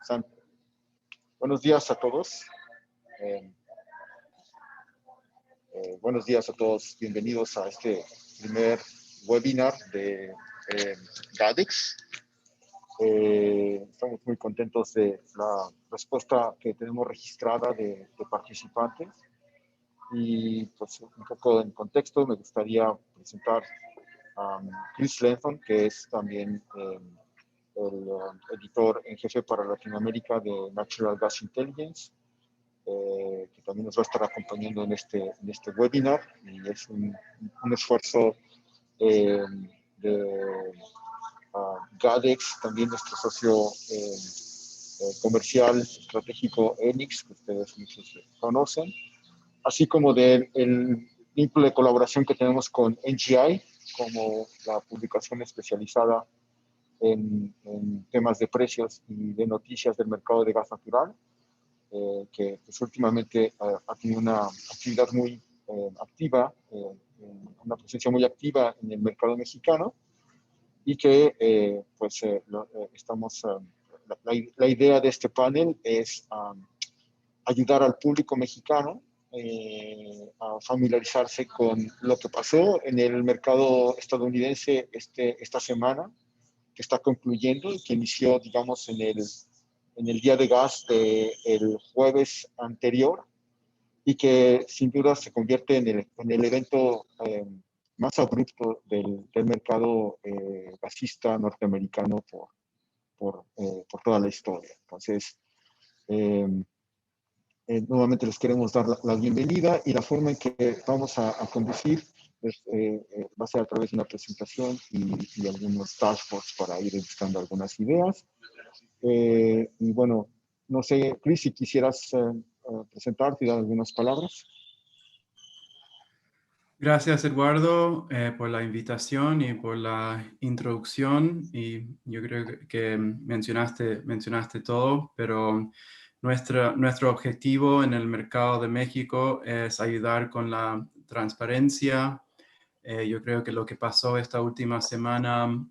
San. Buenos días a todos. Buenos días a todos. Bienvenidos a este primer webinar de GADEX. Estamos muy contentos de la respuesta que tenemos registrada de participantes. Y pues un poco en contexto me gustaría presentar a Chris Lenton, que es también el editor en jefe para Latinoamérica de Natural Gas Intelligence, que también nos va a estar acompañando en este webinar, y es un esfuerzo de GADEX, también nuestro socio comercial estratégico Enix, que ustedes muchos conocen, así como del vínculo de colaboración que tenemos con NGI, como la publicación especializada en temas de precios y de noticias del mercado de gas natural, que pues, últimamente ha tenido una actividad muy activa, una presencia muy activa en el mercado mexicano, y que estamos, la idea de este panel es ayudar al público mexicano a familiarizarse con lo que pasó en el mercado estadounidense esta semana, que está concluyendo y que inició, digamos, en el día de gas del jueves anterior, y que sin duda se convierte en el evento más abrupto del mercado gasista norteamericano por toda la historia. Entonces, nuevamente les queremos dar la bienvenida, y la forma en que vamos a conducir pues, va a ser a través de una presentación y algunos dashboards para ir buscando algunas ideas. Y bueno, no sé, Chris, si quisieras presentarte y dar algunas palabras. Gracias, Eduardo, por la invitación y por la introducción. Y yo creo que mencionaste todo, pero nuestro objetivo en el mercado de México es ayudar con la transparencia. Yo creo que lo que pasó esta última semana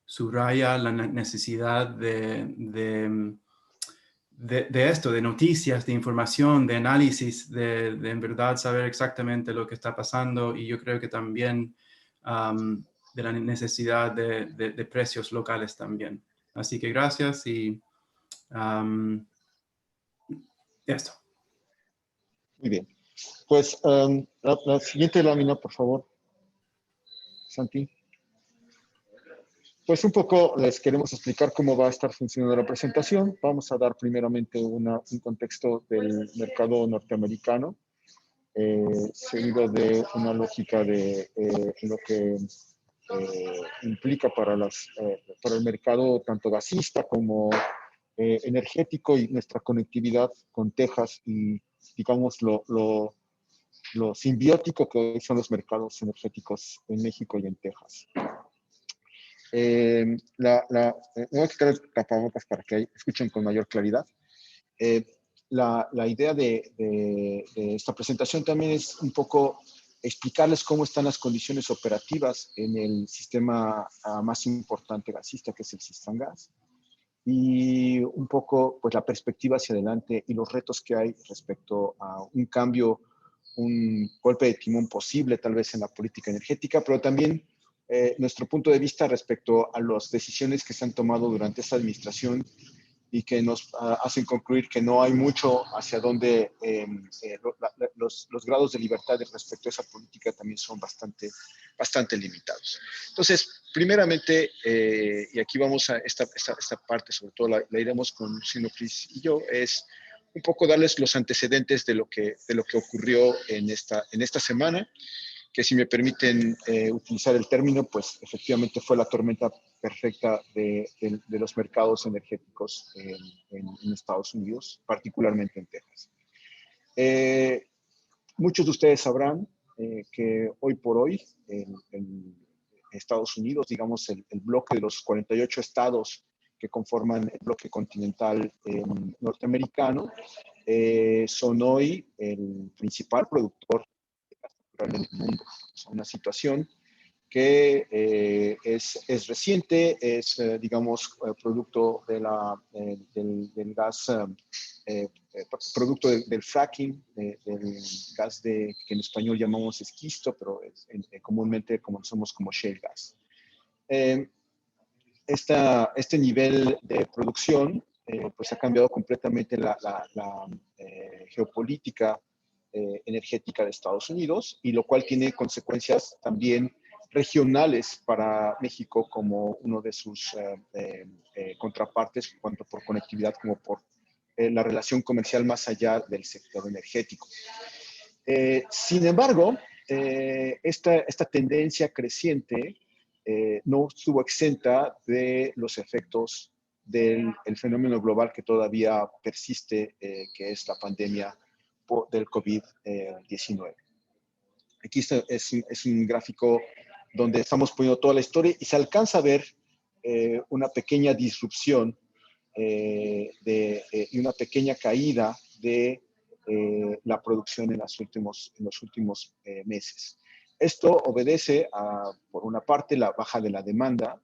subraya la necesidad de esto, de noticias, de información, de análisis, de en verdad saber exactamente lo que está pasando, y yo creo que también de la necesidad de precios locales también. Así que gracias y esto. Muy bien. Pues la siguiente lámina, por favor, Santi. Pues un poco les queremos explicar cómo va a estar funcionando la presentación. Vamos a dar primeramente un contexto del mercado norteamericano, seguido de una lógica de lo que implica para el mercado tanto gasista como energético, y nuestra conectividad con Texas, y digamos lo simbiótico que hoy son los mercados energéticos en México y en Texas. Voy a quitar el tapabocas para que escuchen con mayor claridad. La idea de esta presentación también es un poco explicarles cómo están las condiciones operativas en el sistema más importante gasista, que es el Sistran Gas, y un poco pues la perspectiva hacia adelante y los retos que hay respecto a un cambio, un golpe de timón posible tal vez en la política energética, pero también nuestro punto de vista respecto a las decisiones que se han tomado durante esta administración, y que nos hacen concluir que no hay mucho hacia donde los grados de libertad respecto a esa política también son bastante limitados. Entonces, primeramente, y aquí vamos a esta parte, sobre todo la iremos con Lucino, Chris y yo, es un poco darles los antecedentes de lo que ocurrió en esta semana, que, si me permiten utilizar el término, pues efectivamente fue la tormenta perfecta de los mercados energéticos en Estados Unidos, particularmente en Texas. Muchos de ustedes sabrán que hoy por hoy en Estados Unidos, digamos, el bloque de los 48 estados que conforman el bloque continental norteamericano, son hoy el principal productor en el mundo. Es una situación que es reciente, es, digamos, producto de del gas, producto del fracking, del gas que en español llamamos esquisto, pero comúnmente conocemos como shale gas. Este nivel de producción pues ha cambiado completamente la geopolítica energética de Estados Unidos, y lo cual tiene consecuencias también regionales para México como uno de sus contrapartes, tanto por conectividad como por la relación comercial más allá del sector energético. Sin embargo, esta tendencia creciente no estuvo exenta de los efectos del fenómeno global que todavía persiste, que es la pandemia del COVID-19. Aquí es un gráfico donde estamos poniendo toda la historia y se alcanza a ver una pequeña disrupción y una pequeña caída de la producción en los últimos meses. Esto obedece a, por una parte, la baja de la demanda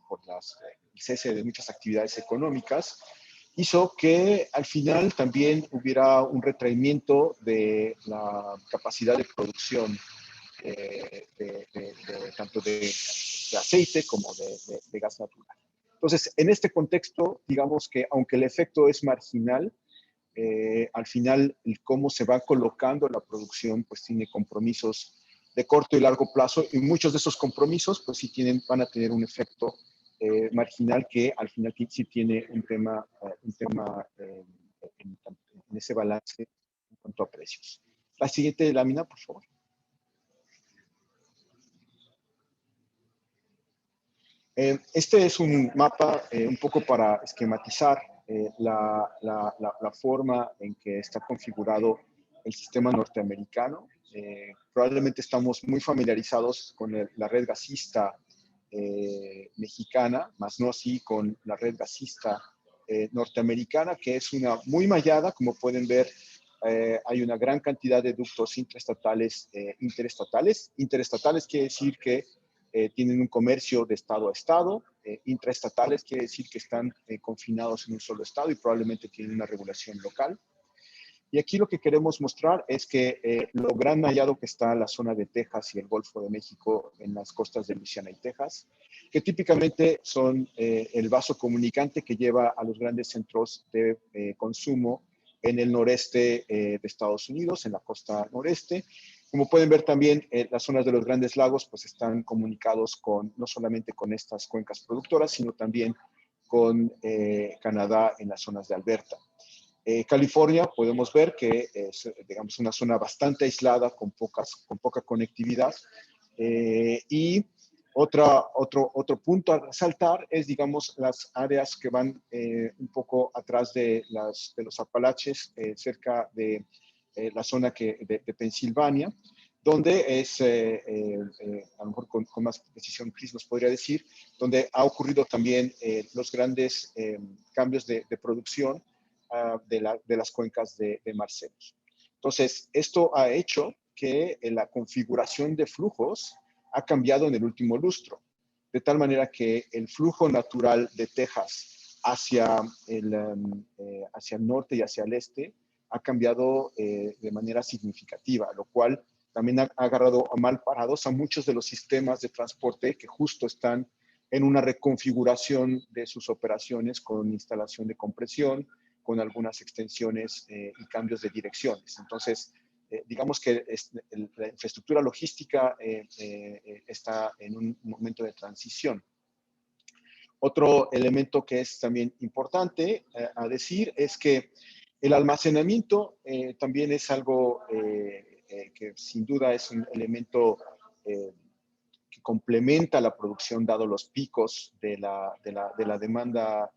por el cese de muchas actividades económicas. Hizo que al final también hubiera un retraimiento de la capacidad de producción tanto de aceite como de gas natural. Entonces, en este contexto, digamos que aunque el efecto es marginal, al final el cómo se va colocando la producción pues tiene compromisos de corto y largo plazo, y muchos de esos compromisos pues sí van a tener un efecto marginal que al final sí tiene un tema en ese balance en cuanto a precios. La siguiente lámina, por favor. Este es un mapa un poco para esquematizar la forma en que está configurado el sistema norteamericano. Probablemente estamos muy familiarizados con la red gasista mexicana, más no así con la red gasista norteamericana, que es una muy mallada. Como pueden ver, hay una gran cantidad de ductos intraestatales, interestatales. Interestatales quiere decir que tienen un comercio de estado a estado. Intraestatales quiere decir que están confinados en un solo estado y probablemente tienen una regulación local. Y aquí lo que queremos mostrar es que lo gran hallado que está en la zona de Texas y el Golfo de México, en las costas de Luisiana y Texas, que típicamente son el vaso comunicante que lleva a los grandes centros de consumo en el noreste de Estados Unidos, en la costa noreste. Como pueden ver también, las zonas de los Grandes Lagos pues están comunicados no solamente con estas cuencas productoras, sino también con Canadá en las zonas de Alberta. California, podemos ver que es, digamos, una zona bastante aislada, con poca conectividad. Y otro punto a resaltar es, digamos, las áreas que van un poco atrás de los Apalaches, cerca de la zona de Pensilvania, donde es, a lo mejor con más precisión Chris nos podría decir, donde ha ocurrido también los grandes cambios de producción de las cuencas de Marcellus. Entonces, esto ha hecho que la configuración de flujos ha cambiado en el último lustro, de tal manera que el flujo natural de Texas hacia el norte y hacia el este ha cambiado de manera significativa, lo cual también ha agarrado a mal parados a muchos de los sistemas de transporte que justo están en una reconfiguración de sus operaciones con instalación de compresión, con algunas extensiones y cambios de direcciones. Entonces, digamos que la infraestructura logística está en un momento de transición. Otro elemento que es también importante a decir es que el almacenamiento también es algo que sin duda es un elemento que complementa la producción, dado los picos de la demanda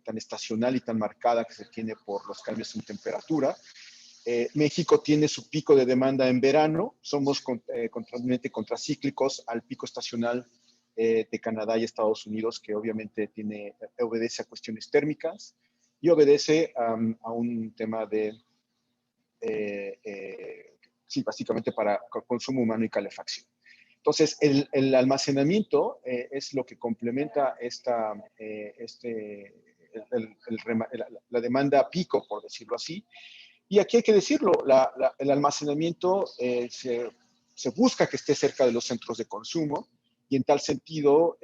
tan estacional y tan marcada que se tiene por los cambios en temperatura. México tiene su pico de demanda en verano, somos totalmente contracíclicos al pico estacional de Canadá y Estados Unidos, que obviamente obedece a cuestiones térmicas y obedece a un tema de sí, básicamente para consumo humano y calefacción. Entonces, el almacenamiento es lo que complementa la demanda pico, por decirlo así. Y aquí hay que decirlo, el almacenamiento se busca que esté cerca de los centros de consumo y en tal sentido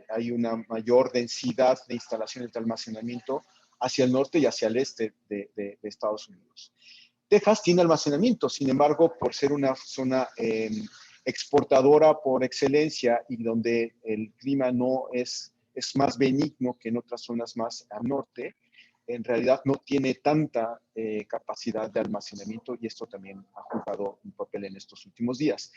hay una mayor densidad de instalaciones de almacenamiento hacia el norte y hacia el este de Estados Unidos. Texas tiene almacenamiento, sin embargo, por ser una zona exportadora por excelencia y donde el clima no es más benigno que en otras zonas más al norte, en realidad no tiene tanta capacidad de almacenamiento y esto también ha jugado un papel en estos últimos días.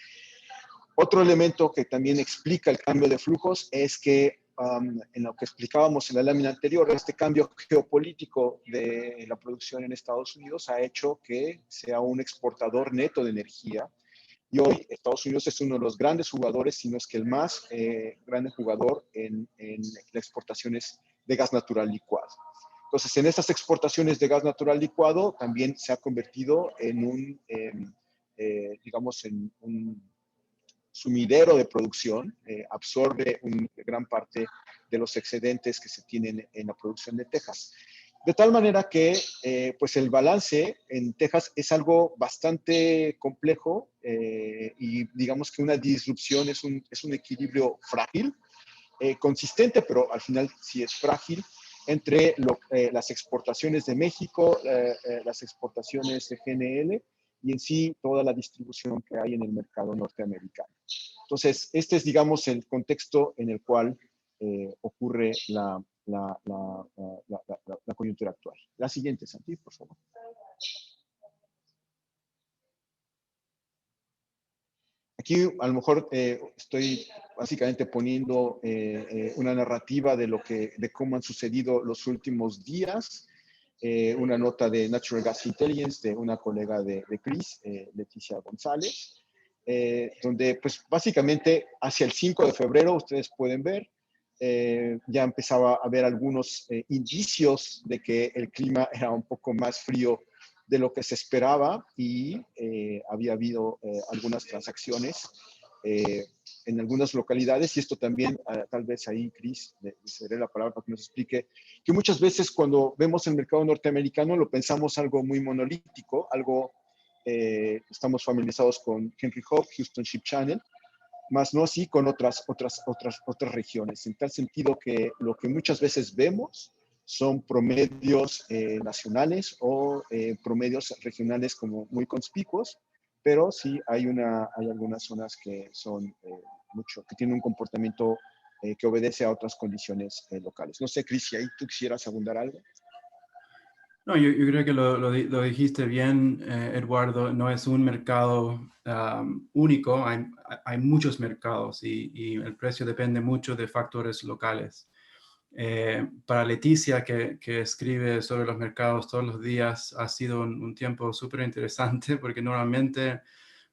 Otro elemento que también explica el cambio de flujos es que en lo que explicábamos en la lámina anterior, este cambio geopolítico de la producción en Estados Unidos ha hecho que sea un exportador neto de energía. Y hoy Estados Unidos es uno de los grandes jugadores, si no es que el más grande jugador en las exportaciones de gas natural licuado. Entonces, en estas exportaciones de gas natural licuado también se ha convertido en digamos, en un sumidero de producción, absorbe una gran parte de los excedentes que se tienen en la producción de Texas. De tal manera que pues el balance en Texas es algo bastante complejo y digamos que una disrupción es un equilibrio frágil, consistente, pero al final sí es frágil, entre las exportaciones de México, las exportaciones de GNL y en sí toda la distribución que hay en el mercado norteamericano. Entonces, este es, digamos, el contexto en el cual ocurre la coyuntura actual. La siguiente, Santi, por favor. Aquí a lo mejor estoy básicamente poniendo una narrativa de cómo han sucedido los últimos días. Una nota de Natural Gas Intelligence de una colega de Chris, Leticia González, donde pues básicamente hacia el 5 de febrero ustedes pueden ver, ya empezaba a haber algunos indicios de que el clima era un poco más frío de lo que se esperaba y había habido algunas transacciones en algunas localidades y esto también, tal vez ahí, Chris, le cederé la palabra para que nos explique, que muchas veces cuando vemos el mercado norteamericano lo pensamos algo muy monolítico, algo, estamos familiarizados con Henry Hub, Houston Ship Channel, más no así con otras regiones, en tal sentido que lo que muchas veces vemos son promedios nacionales o promedios regionales como muy conspicuos, pero sí hay algunas zonas que son que tienen un comportamiento que obedece a otras condiciones locales. No sé, Cris, si ahí tú quisieras abundar algo. No, yo creo que lo dijiste bien, Eduardo. No es un mercado único, hay muchos mercados y el precio depende mucho de factores locales. Para Leticia, que escribe sobre los mercados todos los días, ha sido un tiempo súper interesante porque normalmente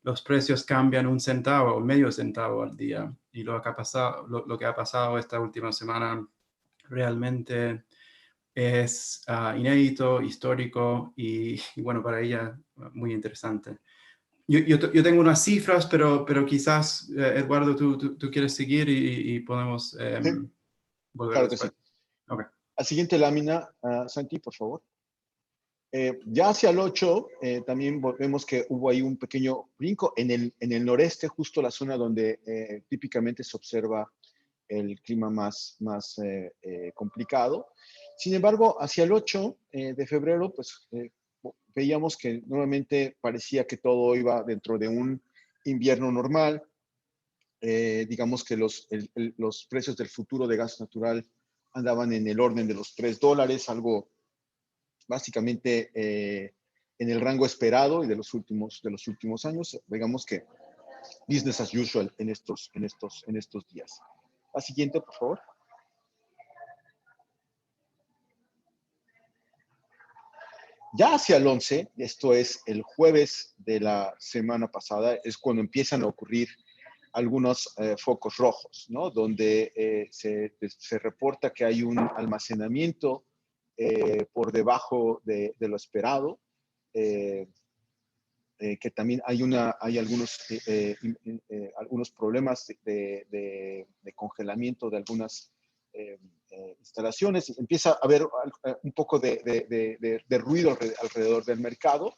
los precios cambian 1 centavo o medio centavo al día y lo que ha pasado esta última semana realmente es inédito, histórico y bueno, para ella muy interesante. Yo tengo unas cifras, pero quizás, Eduardo, tú quieres seguir y podemos Sí, volver claro que sí. después. Okay. La siguiente lámina, Santi, por favor. Ya hacia el 8, también vemos que hubo ahí un pequeño brinco en el noreste, justo la zona donde típicamente se observa el clima más complicado. Sin embargo, hacia el 8 de febrero, pues veíamos que nuevamente parecía que todo iba dentro de un invierno normal. Digamos que los precios del futuro de gas natural andaban en el orden de los $3, algo básicamente en el rango esperado y de los últimos años. Digamos que business as usual en estos días. La siguiente, por favor. Ya hacia el 11, esto es el jueves de la semana pasada, es cuando empiezan a ocurrir algunos focos rojos, ¿no? Donde se reporta que hay un almacenamiento por debajo de lo esperado. que también hay algunos problemas de congelamiento de algunas instalaciones. Empieza a haber un poco de ruido alrededor del mercado.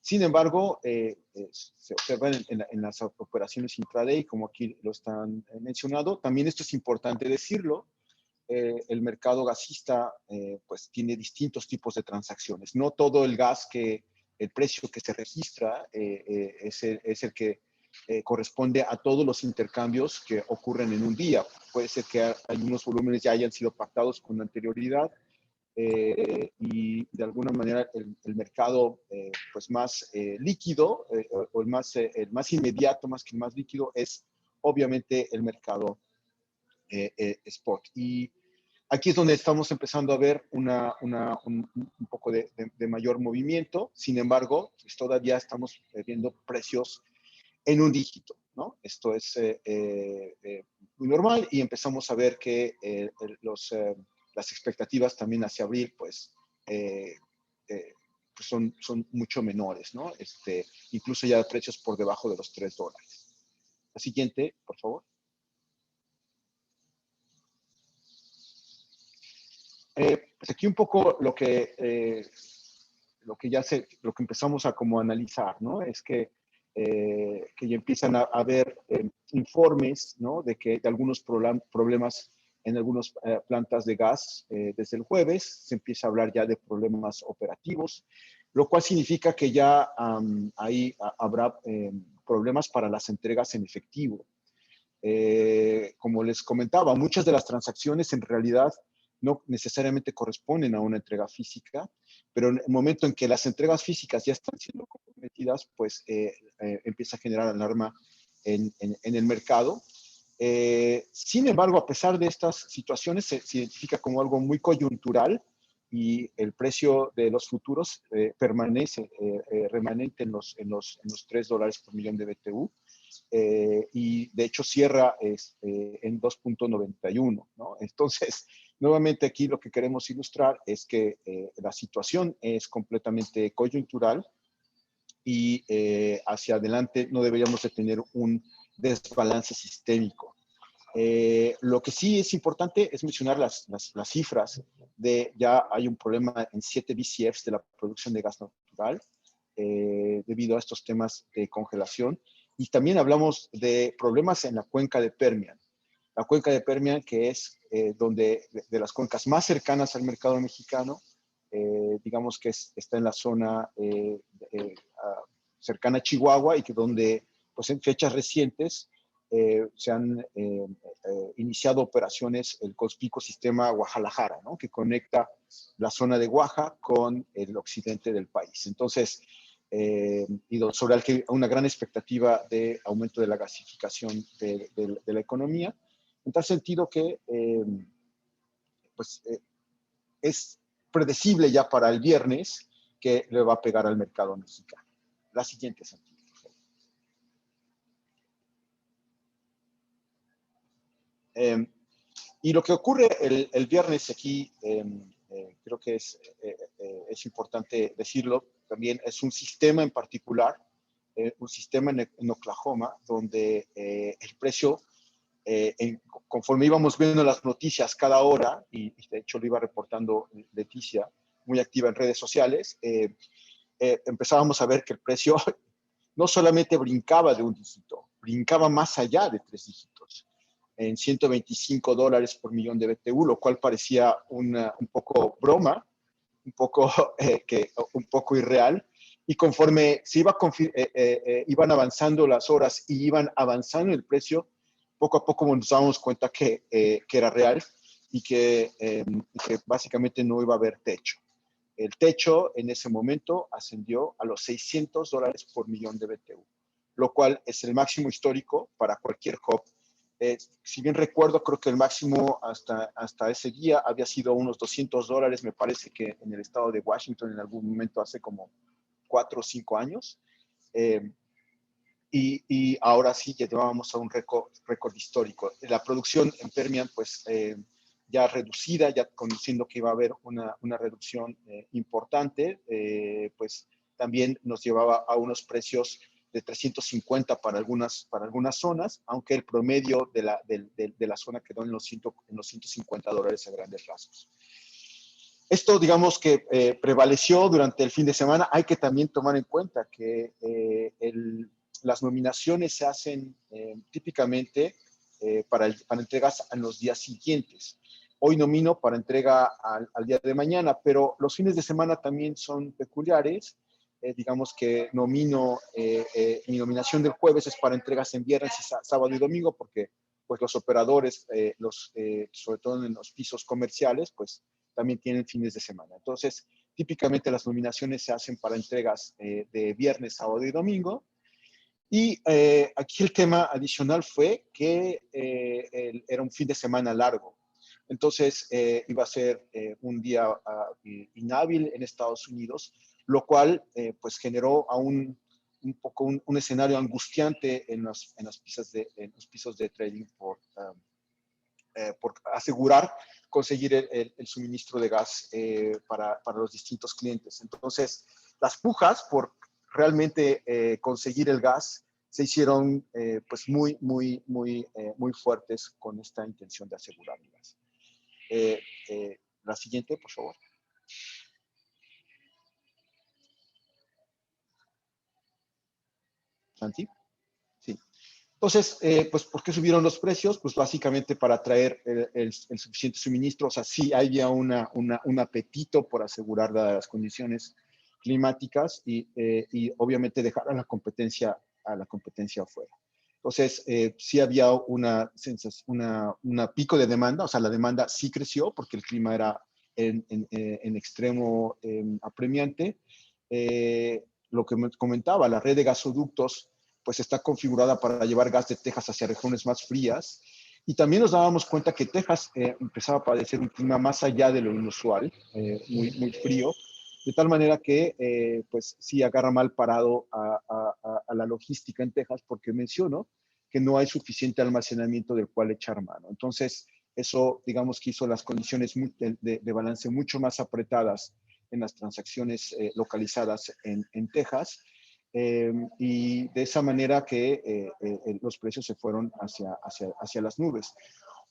Sin embargo, se observa en las operaciones intraday, como aquí lo están mencionando. También esto es importante decirlo. El mercado gasista pues tiene distintos tipos de transacciones. No todo el gas el precio que se registra es el que corresponde a todos los intercambios que ocurren en un día. Puede ser que algunos volúmenes ya hayan sido pactados con anterioridad y de alguna manera el mercado pues más líquido o el más inmediato, más que el más líquido, es obviamente el mercado spot. Y aquí es donde estamos empezando a ver un poco de mayor movimiento. Sin embargo, pues todavía estamos viendo precios en un dígito, ¿no? Esto es muy normal y empezamos a ver que las expectativas también hacia abril, pues, pues son mucho menores, ¿no? Incluso ya precios por debajo de los $3. La siguiente, por favor. Pues aquí un poco lo que empezamos a como analizar, ¿no? Es que ya empiezan a haber informes, ¿no? De algunos problemas en algunas plantas de gas desde el jueves. Se empieza a hablar ya de problemas operativos, lo cual significa que ya ahí habrá problemas para las entregas en efectivo. Como les comentaba, muchas de las transacciones en realidad no necesariamente corresponden a una entrega física, pero en el momento en que las entregas físicas ya están siendo comprometidas, pues empieza a generar alarma en el mercado. Sin embargo, a pesar de estas situaciones, se identifica como algo muy coyuntural y el precio de los futuros permanece remanente en los $3 por millón de BTU. Y de hecho cierra en 2.91, ¿no? Entonces, nuevamente aquí lo que queremos ilustrar es que la situación es completamente coyuntural y hacia adelante no deberíamos de tener un desbalance sistémico. Lo que sí es importante es mencionar las cifras de ya hay un problema en 7 BCFs de la producción de gas natural debido a estos temas de congelación. Y también hablamos de problemas en la cuenca de Permian. La cuenca de Permian, que es de las cuencas más cercanas al mercado mexicano, digamos que está en la zona cercana a Chihuahua y que donde pues en fechas recientes se han iniciado operaciones el Cospico Sistema Guadalajara, ¿no? Que conecta la zona de Oaxaca con el occidente del país. Entonces, y sobre el que una gran expectativa de aumento de la gasificación de la economía, en tal sentido que pues, es predecible ya para el viernes que le va a pegar al mercado mexicano. La siguiente, Santiago. Y lo que ocurre el viernes aquí, creo que es importante decirlo, también es un sistema en particular, un sistema en Oklahoma, donde el precio, conforme íbamos viendo las noticias cada hora, y de hecho lo iba reportando Leticia, muy activa en redes sociales, empezábamos a ver que el precio no solamente brincaba de un dígito, brincaba más allá de 3 dígitos, en $125 por millón de BTU, lo cual parecía un poco broma, un poco irreal. Y conforme se iban avanzando las horas y iban avanzando el precio, poco a poco nos dábamos cuenta que era real y que básicamente no iba a haber techo. El techo en ese momento ascendió a los $600 por millón de BTU, lo cual es el máximo histórico para cualquier hub. Si bien recuerdo, creo que el máximo hasta ese día había sido unos $200, me parece que en el estado de Washington en algún momento hace como 4 o 5 años. Y ahora sí ya llevábamos a un récord histórico. La producción en Permian, pues ya reducida, ya conociendo que iba a haber una reducción importante, pues también nos llevaba a unos precios de 350 para algunas zonas, aunque el promedio de la zona quedó en los $150 a grandes rasgos. Esto, digamos que prevaleció durante el fin de semana. Hay que también tomar en cuenta que las nominaciones se hacen típicamente para entregas en los días siguientes. Hoy nomino para entrega al día de mañana, pero los fines de semana también son peculiares. Digamos que mi nominación del jueves es para entregas en viernes, sábado y domingo, porque pues los operadores, sobre todo en los pisos comerciales, pues también tienen fines de semana. Entonces, típicamente las nominaciones se hacen para entregas de viernes, sábado y domingo. Y aquí el tema adicional fue que era un fin de semana largo. Entonces, iba a ser un día inhábil en Estados Unidos, lo cual pues generó aún un poco un escenario angustiante en los pisos de trading por asegurar conseguir el suministro de gas para los distintos clientes. Entonces, las pujas por realmente conseguir el gas se hicieron pues muy fuertes con esta intención de asegurar el gas. La siguiente, por favor. Santi. Sí. Entonces, pues, ¿por qué subieron los precios? Pues básicamente para traer el suficiente suministro. O sea, sí había un apetito por asegurar las condiciones climáticas y obviamente dejar a la competencia afuera. Entonces, sí había una pico de demanda, o sea, la demanda sí creció porque el clima era en extremo apremiante. Lo que me comentaba, la red de gasoductos pues está configurada para llevar gas de Texas hacia regiones más frías. Y también nos dábamos cuenta que Texas empezaba a padecer un clima más allá de lo inusual, muy frío, de tal manera que pues sí agarra mal parado a la logística en Texas, porque menciono que no hay suficiente almacenamiento del cual echar mano. Entonces, eso, digamos que hizo las condiciones de balance mucho más apretadas en las transacciones localizadas en Texas. Y de esa manera que los precios se fueron hacia las nubes.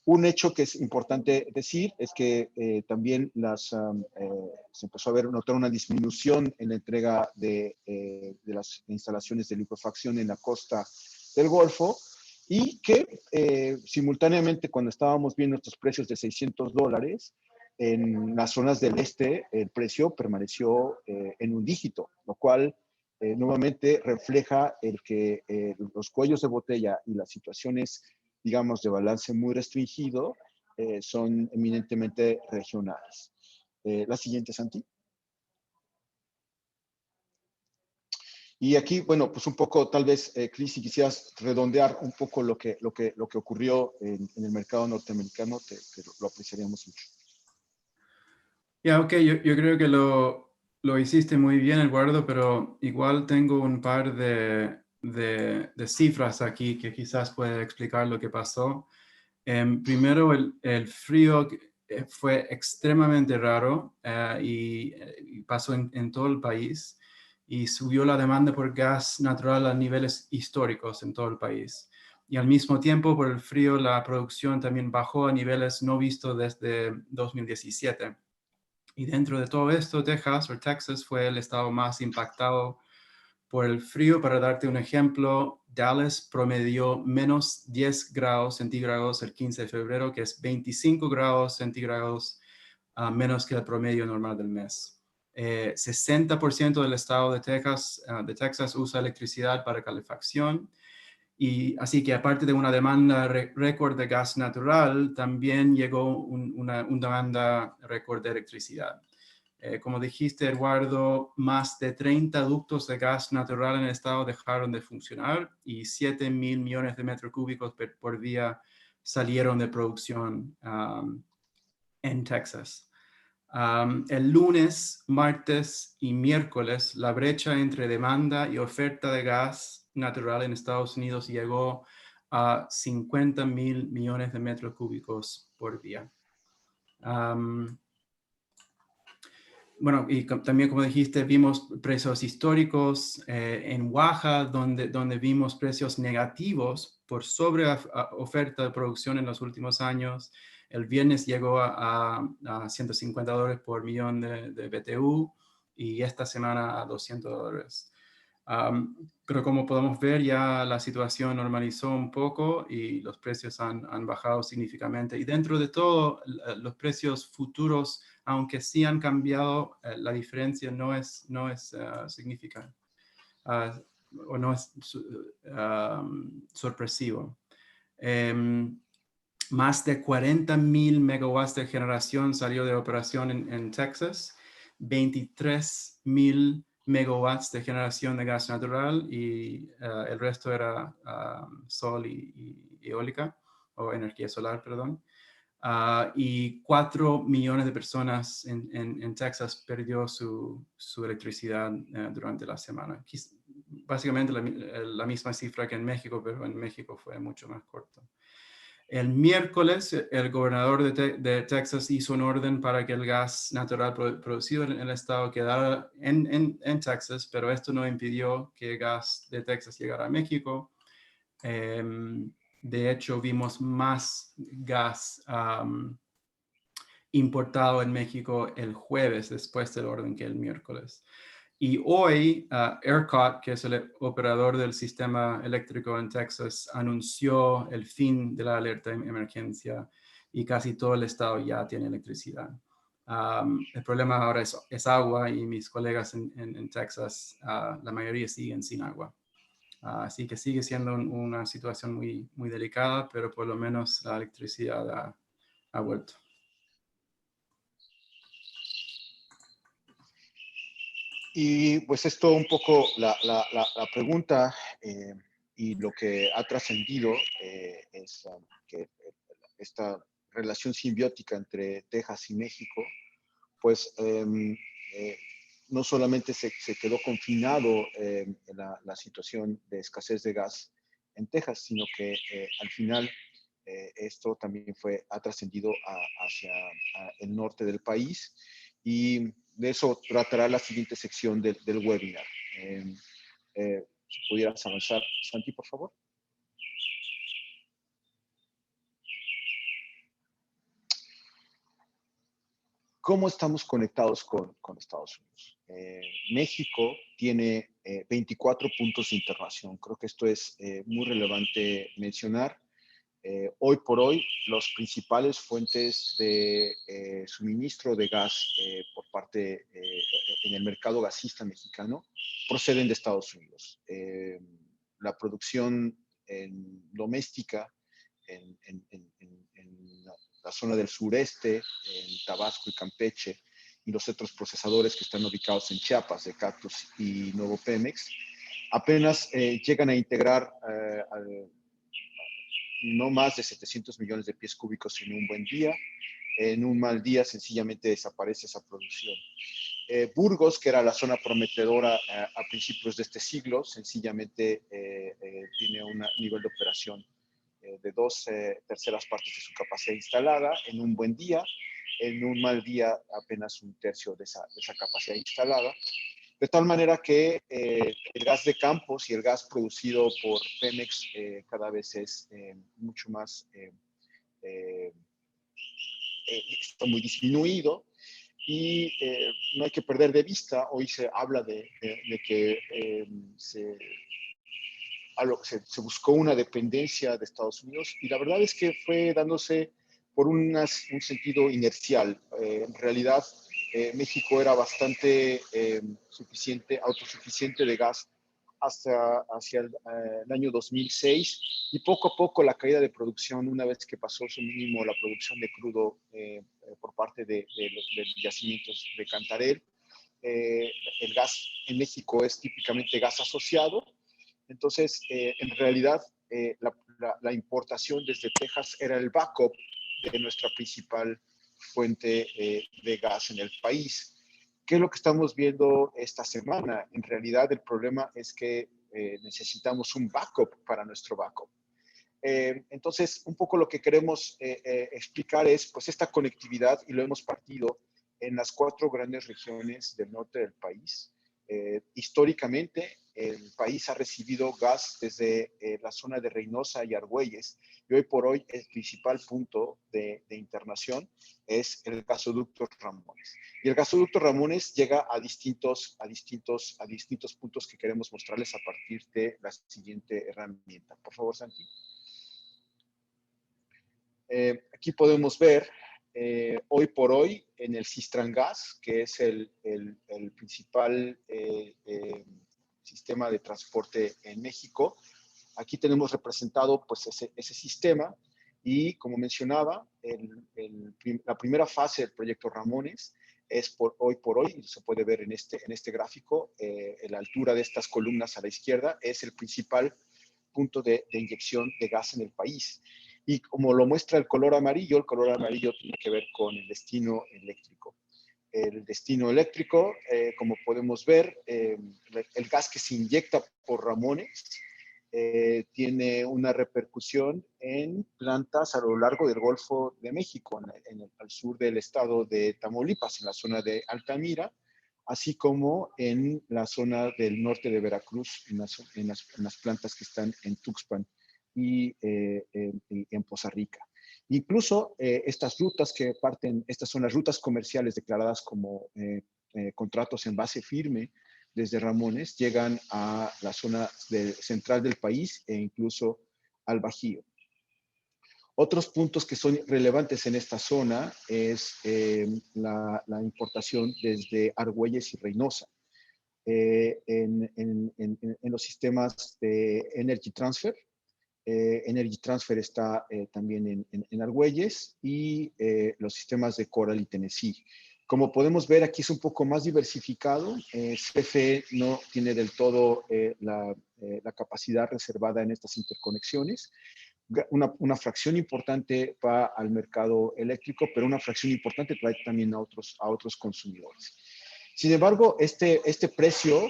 Un hecho que es importante decir es que también se empezó a notar una disminución en la entrega de las instalaciones de licuefacción en la costa del Golfo y que simultáneamente cuando estábamos viendo estos precios de $600, en las zonas del este el precio permaneció en un dígito, lo cual nuevamente refleja el que los cuellos de botella y las situaciones, digamos, de balance muy restringido son eminentemente regionales. La siguiente, Santi. Y aquí, bueno, pues un poco, tal vez, Cris, si quisieras redondear un poco lo que ocurrió en el mercado norteamericano, lo apreciaríamos mucho. Ya, ok, yo creo que lo hiciste muy bien, Eduardo, pero igual tengo un par de cifras aquí que quizás puede explicar lo que pasó. Primero, el frío fue extremadamente raro y pasó en todo el país y subió la demanda por gas natural a niveles históricos en todo el país. Y al mismo tiempo, por el frío, la producción también bajó a niveles no vistos desde 2017. Y dentro de todo esto, Texas fue el estado más impactado por el frío. Para darte un ejemplo, Dallas promedió menos 10 grados centígrados el 15 de febrero, que es 25 grados centígrados menos que el promedio normal del mes. 60% del estado de Texas usa electricidad para calefacción. Y así que aparte de una demanda récord de gas natural, también llegó una demanda récord de electricidad. Como dijiste, Eduardo, más de 30 ductos de gas natural en el estado dejaron de funcionar y 7,000 millones de metros cúbicos por día salieron de producción en Texas. El lunes, martes y miércoles, la brecha entre demanda y oferta de gas natural en Estados Unidos llegó a 50,000 millones de metros cúbicos por día. bueno, y también como dijiste, vimos precios históricos en Oaxaca, donde vimos precios negativos por sobre oferta de producción en los últimos años. El viernes llegó a $150 por millón de BTU y esta semana a $200. Pero como podemos ver, ya la situación normalizó un poco y los precios han bajado significativamente. Y dentro de todo, los precios futuros, aunque sí han cambiado, la diferencia no es significativa o no es sorpresivo. Más de 40,000 megawatts de generación salió de operación en Texas, 23,000 megawatts de generación de gas natural y el resto era sol y eólica, o energía solar, perdón. Y 4 millones de personas en Texas perdió su electricidad durante la semana. Básicamente la misma cifra que en México, pero en México fue mucho más corto. El miércoles, el gobernador de Texas hizo un orden para que el gas natural producido en el estado quedara en Texas, pero esto no impidió que el gas de Texas llegara a México. De hecho, vimos más gas importado en México el jueves después del orden que el miércoles. Y hoy, ERCOT, que es el operador del sistema eléctrico en Texas, anunció el fin de la alerta de emergencia y casi todo el estado ya tiene electricidad. El problema ahora es agua y mis colegas en Texas, la mayoría siguen sin agua. Así que sigue siendo una situación muy, muy delicada, pero por lo menos la electricidad ha vuelto. Y pues esto un poco la pregunta y lo que ha trascendido es que esta relación simbiótica entre Texas y México, pues no solamente se quedó confinado en la situación de escasez de gas en Texas, sino que al final esto también ha trascendido hacia el norte del país y de eso tratará la siguiente sección del webinar. Si pudieras avanzar, Santi, por favor. ¿Cómo estamos conectados con Estados Unidos? México tiene 24 puntos de internación. Creo que esto es muy relevante mencionar. Hoy por hoy, las principales fuentes de suministro de gas por parte en el mercado gasista mexicano proceden de Estados Unidos. La producción doméstica en la zona del sureste, en Tabasco y Campeche, y los otros procesadores que están ubicados en Chiapas, de Cactus y Nuevo Pemex, apenas llegan a integrar no más de 700 millones de pies cúbicos en un buen día. En un mal día sencillamente desaparece esa producción. Burgos, que era la zona prometedora a principios de este siglo, sencillamente tiene un nivel de operación de 2/3 partes de su capacidad instalada en un buen día. En un mal día apenas 1/3 de esa capacidad instalada. De tal manera que el gas de campos y el gas producido por Pemex cada vez es mucho más, está muy disminuido y no hay que perder de vista, hoy se habla de que se buscó una dependencia de Estados Unidos y la verdad es que fue dándose por un sentido inercial. En realidad, México era bastante autosuficiente de gas hacia el año 2006 y poco a poco la caída de producción, una vez que pasó su mínimo la producción de crudo por parte de los yacimientos de Cantarell, el gas en México es típicamente gas asociado. Entonces, en realidad, la importación desde Texas era el backup de nuestra principal fuente de gas en el país. ¿Qué es lo que estamos viendo esta semana? En realidad, el problema es que necesitamos un backup para nuestro backup. Entonces, un poco lo que queremos explicar es pues esta conectividad, y lo hemos partido en las 4 grandes regiones del norte del país. Históricamente, el país ha recibido gas desde la zona de Reynosa y Argüelles, y hoy por hoy el principal punto de internación es el gasoducto Ramones. Y el gasoducto Ramones llega a distintos puntos que queremos mostrarles a partir de la siguiente herramienta. Por favor, Santi. Aquí podemos ver hoy por hoy en el Cistrangas, que es el principal sistema de transporte en México. Aquí tenemos representado pues, ese sistema y, como mencionaba, la primera fase del proyecto Ramones es hoy por hoy, y se puede ver en este gráfico, la altura de estas columnas a la izquierda es el principal punto de inyección de gas en el país. Y como lo muestra el color amarillo tiene que ver con el destino eléctrico. El destino eléctrico, como podemos ver, el gas que se inyecta por Ramones tiene una repercusión en plantas a lo largo del Golfo de México, al sur del estado de Tamaulipas, en la zona de Altamira, así como en la zona del norte de Veracruz, en las plantas que están en Tuxpan y en Poza Rica. Incluso estas rutas que parten, estas son las rutas comerciales declaradas como contratos en base firme desde Ramones, llegan a la zona central del país e incluso al Bajío. Otros puntos que son relevantes en esta zona es la importación desde Argüelles y Reynosa. En los sistemas de Energy Transfer. Energy Transfer está también en Argüelles y los sistemas de Coral y Tennessee. Como podemos ver, aquí es un poco más diversificado. CFE no tiene del todo la capacidad reservada en estas interconexiones. Una fracción importante va al mercado eléctrico, pero una fracción importante trae también a otros consumidores. Sin embargo, este precio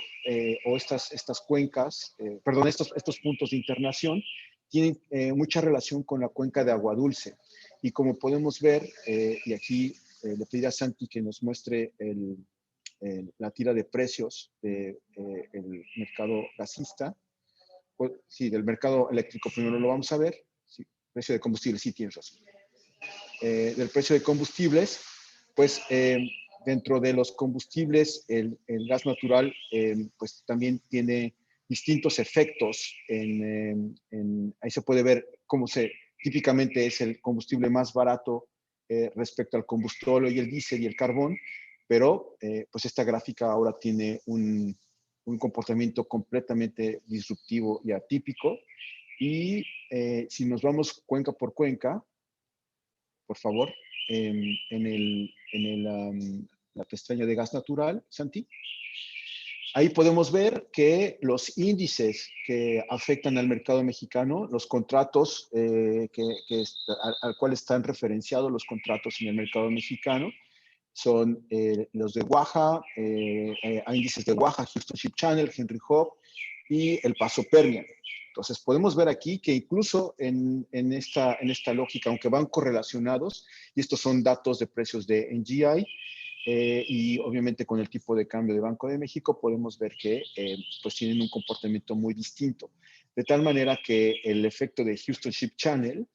o estas cuencas, perdón, estos puntos de internación tienen mucha relación con la cuenca de Agua Dulce. Y como podemos ver, y aquí le pedí a Santi que nos muestre la tira de precios del mercado gasista. Sí, del mercado eléctrico primero lo vamos a ver. Sí, precio de combustibles, sí, tienes razón. Del precio de combustibles, pues dentro de los combustibles, el gas natural pues también tiene distintos efectos. Ahí se puede ver cómo típicamente es el combustible más barato respecto al combustóleo y el diésel y el carbón, pero pues esta gráfica ahora tiene un comportamiento completamente disruptivo y atípico. Y si nos vamos cuenca por cuenca, por favor, la pestaña de gas natural, Santi. Ahí podemos ver que los índices que afectan al mercado mexicano, los contratos al cual están referenciados los contratos en el mercado mexicano, son los de Waha, hay índices de Waha, Houston Ship Channel, Henry Hub y el Paso Permian. Entonces podemos ver aquí que incluso en esta lógica, aunque van correlacionados, y estos son datos de precios de NGI, y obviamente con el tipo de cambio de Banco de México, podemos ver que pues tienen un comportamiento muy distinto. De tal manera que el efecto de Houston Ship Channel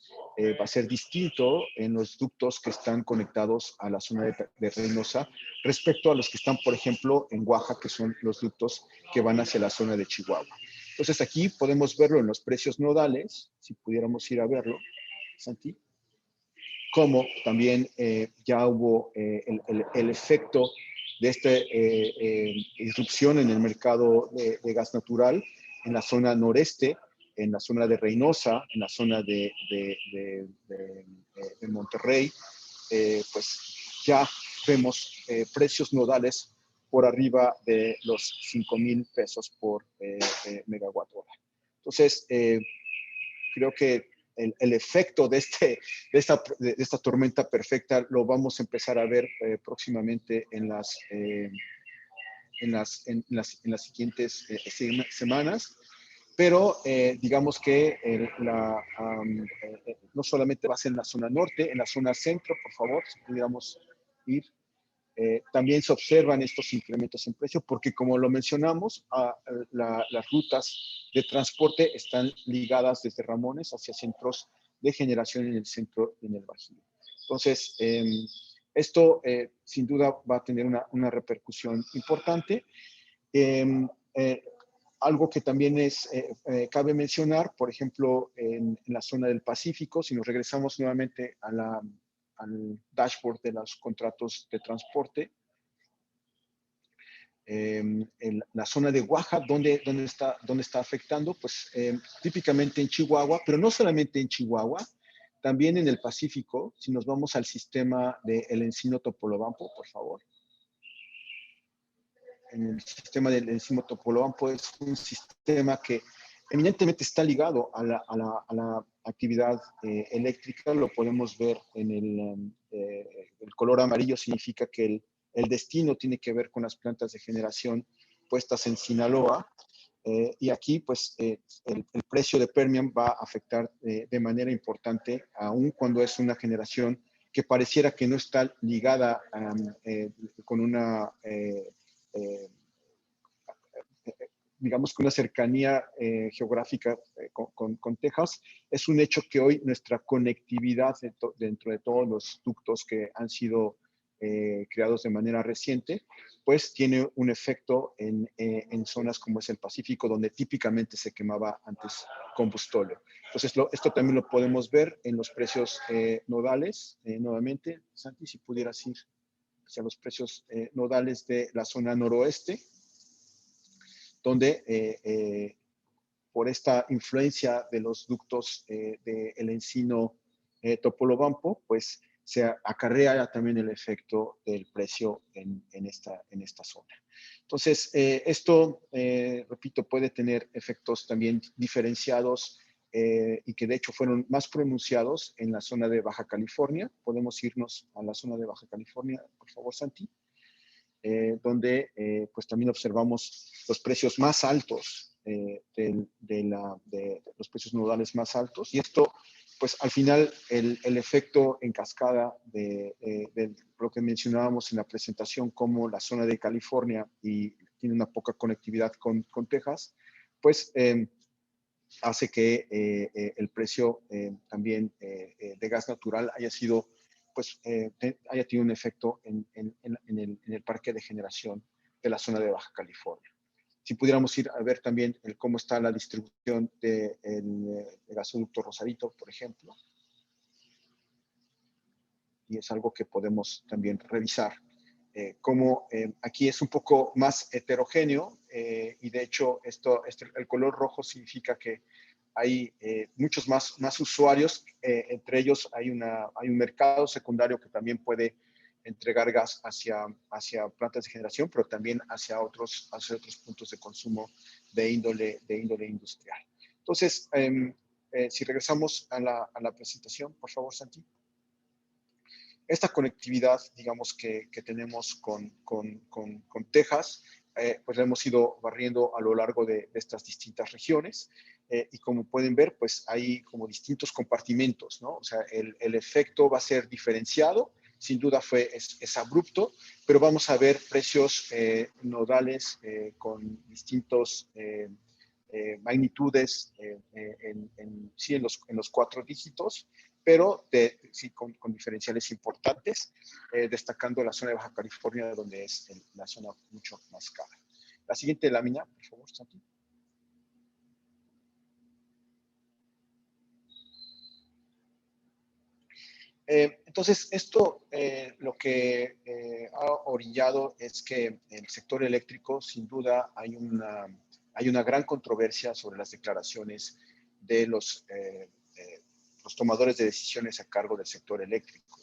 va a ser distinto en los ductos que están conectados a la zona de Reynosa respecto a los que están, por ejemplo, en Oaxaca, que son los ductos que van hacia la zona de Chihuahua. Entonces aquí podemos verlo en los precios nodales, si pudiéramos ir a verlo, Santi, como también ya hubo el efecto de esta disrupción en el mercado de gas natural en la zona noreste, en la zona de Reynosa, en la zona de Monterrey, pues ya vemos precios nodales por arriba de los 5,000 pesos por megawatt hora. Entonces, creo que el efecto de esta tormenta perfecta lo vamos a empezar a ver próximamente en las siguientes semanas. Pero digamos que no solamente va a ser en la zona norte, en la zona centro, por favor, si pudiéramos ir. también se observan estos incrementos en precio porque, como lo mencionamos, las rutas de transporte están ligadas desde Ramones hacia centros de generación en el centro y en el Bajío. Entonces, esto sin duda va a tener una repercusión importante. Algo que también cabe mencionar, por ejemplo, en la zona del Pacífico, si nos regresamos nuevamente al dashboard de los contratos de transporte, en la zona de Oaxaca, ¿dónde está afectando? Pues típicamente en Chihuahua, pero no solamente en Chihuahua, también en el Pacífico. Si nos vamos al sistema del Encino Topolobampo, por favor. En el sistema del Encino Topolobampo es un sistema que eminentemente está ligado a la actividad eléctrica. Lo podemos ver en el color amarillo, significa que el destino tiene que ver con las plantas de generación puestas en Sinaloa. Y aquí, pues, el precio de Permian va a afectar de manera importante, aun cuando es una generación que pareciera que no está ligada con una digamos que una cercanía geográfica con Texas. Es un hecho que hoy nuestra conectividad dentro de todos los ductos que han sido creados de manera reciente, pues tiene un efecto en zonas como es el Pacífico, donde típicamente se quemaba antes combustóleo. Entonces, esto también lo podemos ver en los precios nodales. Nuevamente, Santi, si pudieras ir hacia los precios nodales de la zona noroeste, donde por esta influencia de los ductos del Encino Topolobampo, pues se acarrea también el efecto del precio en esta zona. Entonces, esto, repito, puede tener efectos también diferenciados y que de hecho fueron más pronunciados en la zona de Baja California. Podemos irnos a la zona de Baja California, por favor, Santi. Donde pues también observamos los precios más altos, los precios nodales más altos. Y esto, pues al final, el efecto en cascada de lo que mencionábamos en la presentación, como la zona de California y tiene una poca conectividad con Texas, pues hace que el precio también de gas natural haya sido pues haya tenido un efecto en el parque de generación de la zona de Baja California. Si pudiéramos ir a ver también cómo está la distribución del gasoducto Rosarito, por ejemplo, y es algo que podemos también revisar. Como aquí es un poco más heterogéneo y de hecho el color rojo significa que hay muchos más usuarios, entre ellos hay un mercado secundario que también puede entregar gas hacia plantas de generación, pero también hacia otros puntos de consumo de índole industrial. Entonces, si regresamos a la presentación, por favor, Santi. Esta conectividad, digamos, que tenemos con Texas, pues la hemos ido barriendo a lo largo de estas distintas regiones. Y como pueden ver, pues hay como distintos compartimentos, ¿no? O sea, el efecto va a ser diferenciado, sin duda es abrupto, pero vamos a ver precios nodales con distintos magnitudes sí, en los 4 dígitos, pero sí con diferenciales importantes, destacando la zona de Baja California, donde es la zona mucho más cara. La siguiente lámina, por favor, Santi. Entonces, esto lo que ha orillado es que el sector eléctrico, sin duda, hay una gran controversia sobre las declaraciones de los tomadores de decisiones a cargo del sector eléctrico.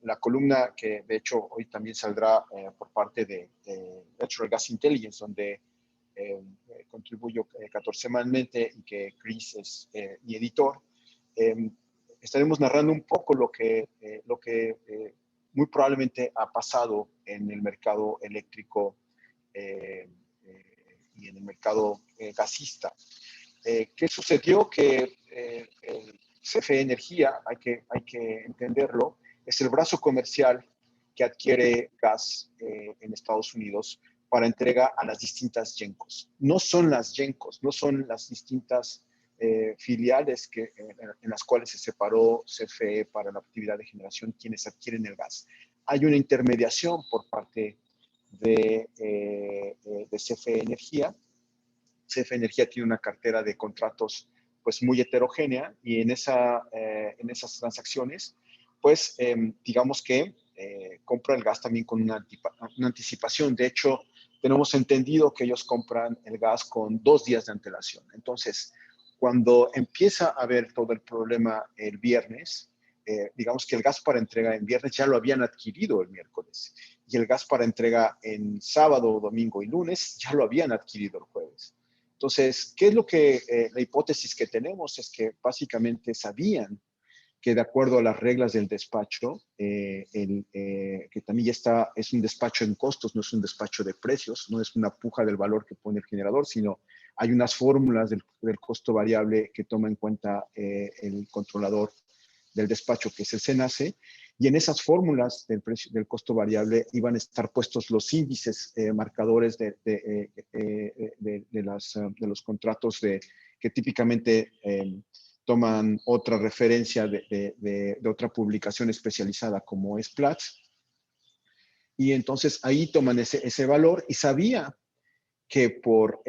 La columna que de hecho hoy también saldrá por parte de Natural Gas Intelligence, donde contribuyo catorcenalmente y que Chris es mi editor, estaremos narrando un poco lo que muy probablemente ha pasado en el mercado eléctrico y en el mercado gasista. ¿Qué sucedió? Que el CFE Energía, hay que entenderlo, es el brazo comercial que adquiere gas en Estados Unidos para entrega a las distintas GENCOs. No son las GENCOs, no son las distintas filiales en las cuales se separó CFE para la actividad de generación quienes adquieren el gas. Hay una intermediación por parte de CFE Energía. CFE Energía tiene una cartera de contratos pues muy heterogénea y en esas transacciones pues digamos que compra el gas también con una anticipación. De hecho, tenemos entendido que ellos compran el gas con 2 días de antelación. Entonces, cuando empieza a haber todo el problema el viernes, digamos que el gas para entrega en viernes ya lo habían adquirido el miércoles y el gas para entrega en sábado, domingo y lunes ya lo habían adquirido el jueves. Entonces, ¿qué es lo que la hipótesis que tenemos? Es que básicamente sabían que de acuerdo a las reglas del despacho, que también ya está, es un despacho en costos, no es un despacho de precios, no es una puja del valor que pone el generador, sino hay unas fórmulas del costo variable que toma en cuenta el controlador del despacho, que es el CENACE, y en esas fórmulas del costo variable iban a estar puestos los índices marcadores de los contratos que típicamente toman otra referencia de otra publicación especializada como es Platts, y entonces ahí toman ese valor y sabía que por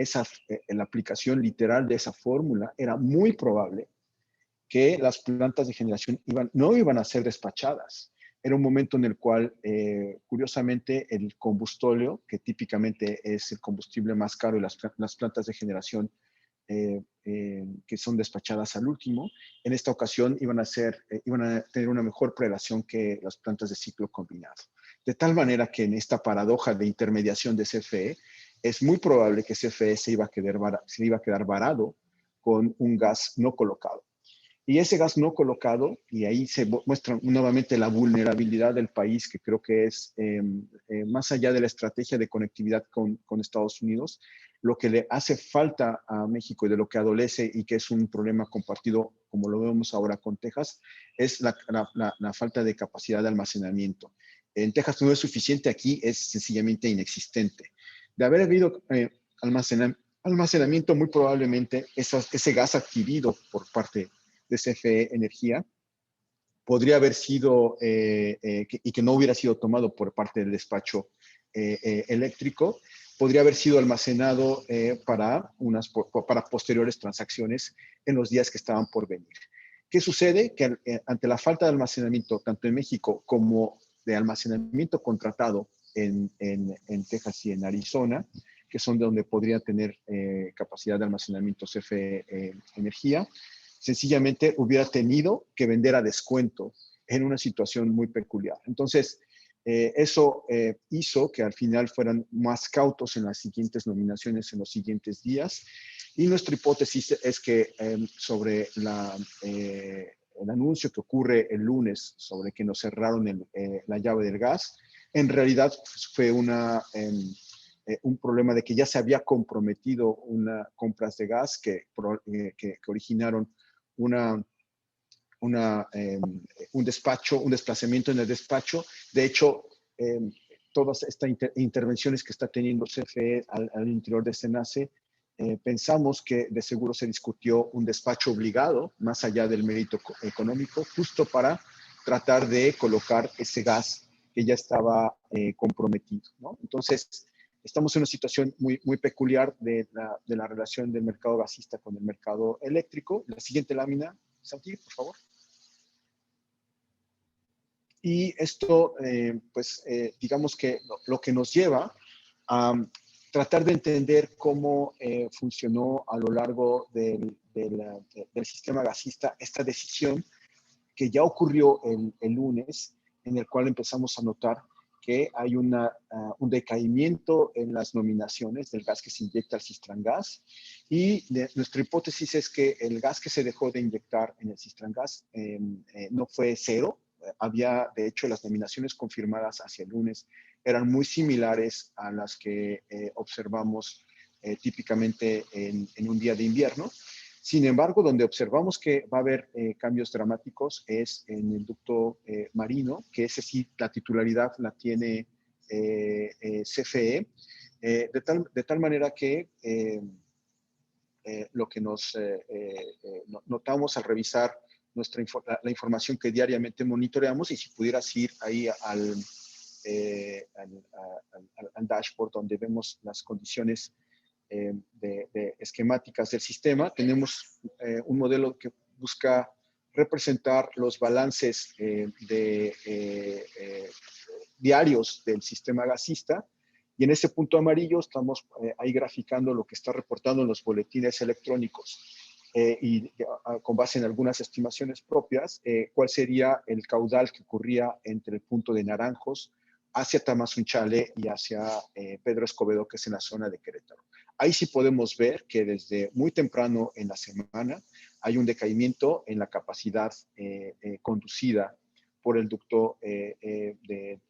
la aplicación literal de esa fórmula era muy probable que las plantas de generación no iban a ser despachadas. Era un momento en el cual, curiosamente, el combustóleo, que típicamente es el combustible más caro, y las plantas de generación que son despachadas al último, en esta ocasión iban a tener una mejor prelación que las plantas de ciclo combinado. De tal manera que en esta paradoja de intermediación de CFE, es muy probable que CFE se iba a quedar varado con un gas no colocado. Y ese gas no colocado, y ahí se muestra nuevamente la vulnerabilidad del país, que creo que es más allá de la estrategia de conectividad con Estados Unidos, lo que le hace falta a México y de lo que adolece y que es un problema compartido, como lo vemos ahora con Texas, es la falta de capacidad de almacenamiento. En Texas no es suficiente, aquí es sencillamente inexistente. De haber habido almacenamiento, muy probablemente ese gas adquirido por parte de CFE Energía podría haber sido, y que no hubiera sido tomado por parte del despacho eléctrico, podría haber sido almacenado para posteriores transacciones en los días que estaban por venir. ¿Qué sucede? Que ante la falta de almacenamiento, tanto en México como de almacenamiento contratado en Texas y en Arizona, que son de donde podría tener capacidad de almacenamiento CFE Energía, sencillamente hubiera tenido que vender a descuento en una situación muy peculiar. Entonces, eso hizo que al final fueran más cautos en las siguientes nominaciones en los siguientes días. Y nuestra hipótesis es que sobre el anuncio que ocurre el lunes sobre que nos cerraron la llave del gas, en realidad fue un problema de que ya se había comprometido unas compras de gas que originaron un desplazamiento en el despacho. De hecho, todas estas intervenciones que está teniendo CFE al interior de SENACE, pensamos que de seguro se discutió un despacho obligado, más allá del mérito económico, justo para tratar de colocar ese gas que ya estaba comprometido, ¿no? Entonces, estamos en una situación muy, muy peculiar de la relación del mercado gasista con el mercado eléctrico. La siguiente lámina, Santi, por favor. Y esto, digamos que lo que nos lleva a tratar de entender cómo funcionó a lo largo del sistema gasista esta decisión que ya ocurrió el lunes, en el cual empezamos a notar que hay un decaimiento en las nominaciones del gas que se inyecta al Cistrangás, y nuestra hipótesis es que el gas que se dejó de inyectar en el Cistrangás no fue cero. Había, de hecho, las nominaciones confirmadas hacia el lunes eran muy similares a las que observamos típicamente en un día de invierno. Sin embargo, donde observamos que va a haber cambios dramáticos es en el ducto marino, que ese sí, la titularidad la tiene CFE, de tal manera que lo que nos notamos al revisar la información que diariamente monitoreamos, y si pudieras ir ahí al dashboard donde vemos las condiciones de esquemáticas del sistema, tenemos un modelo que busca representar los balances diarios del sistema gasista, y en ese punto amarillo estamos ahí graficando lo que está reportando en los boletines electrónicos y con base en algunas estimaciones propias, cuál sería el caudal que ocurría entre el punto de Naranjos hacia Tamazunchale y hacia Pedro Escobedo, que es en la zona de Querétaro. Ahí sí podemos ver que desde muy temprano en la semana hay un decaimiento en la capacidad conducida por el ducto de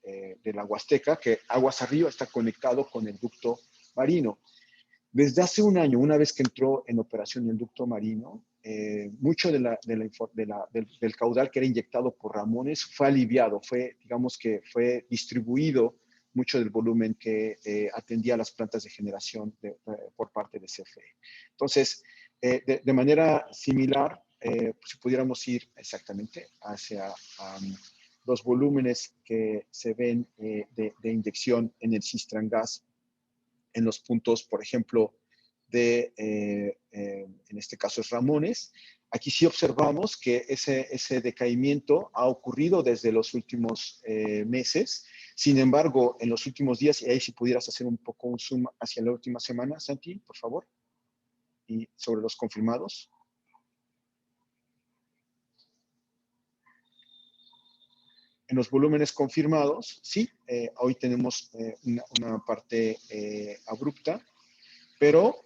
la Huasteca, que aguas arriba está conectado con el ducto marino. Desde hace un año, una vez que entró en operación el ducto marino, mucho del caudal que era inyectado por Ramones fue aliviado, digamos que fue distribuido mucho del volumen que atendía las plantas de generación por parte de CFE. Entonces, de manera similar, si pudiéramos ir exactamente hacia los volúmenes que se ven de inyección en el Cistrangas, en los puntos, por ejemplo, en este caso es Ramones. Aquí sí observamos que ese decaimiento ha ocurrido desde los últimos meses. Sin embargo, en los últimos días, y ahí si pudieras hacer un poco un zoom hacia la última semana, Santi, por favor, y sobre los confirmados. En los volúmenes confirmados, sí, hoy tenemos una parte abrupta, pero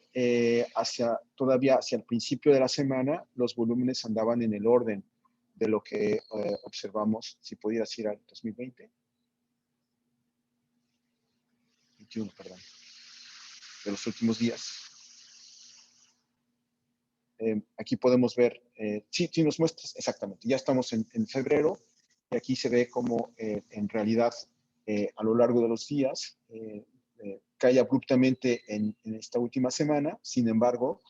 todavía hacia el principio de la semana, los volúmenes andaban en el orden de lo que observamos, si pudieras ir al 2020, 21, perdón, de los últimos días. Aquí podemos ver, sí, nos muestras, exactamente, ya estamos en febrero, y aquí se ve como en realidad a lo largo de los días cae abruptamente en esta última semana. Sin embargo,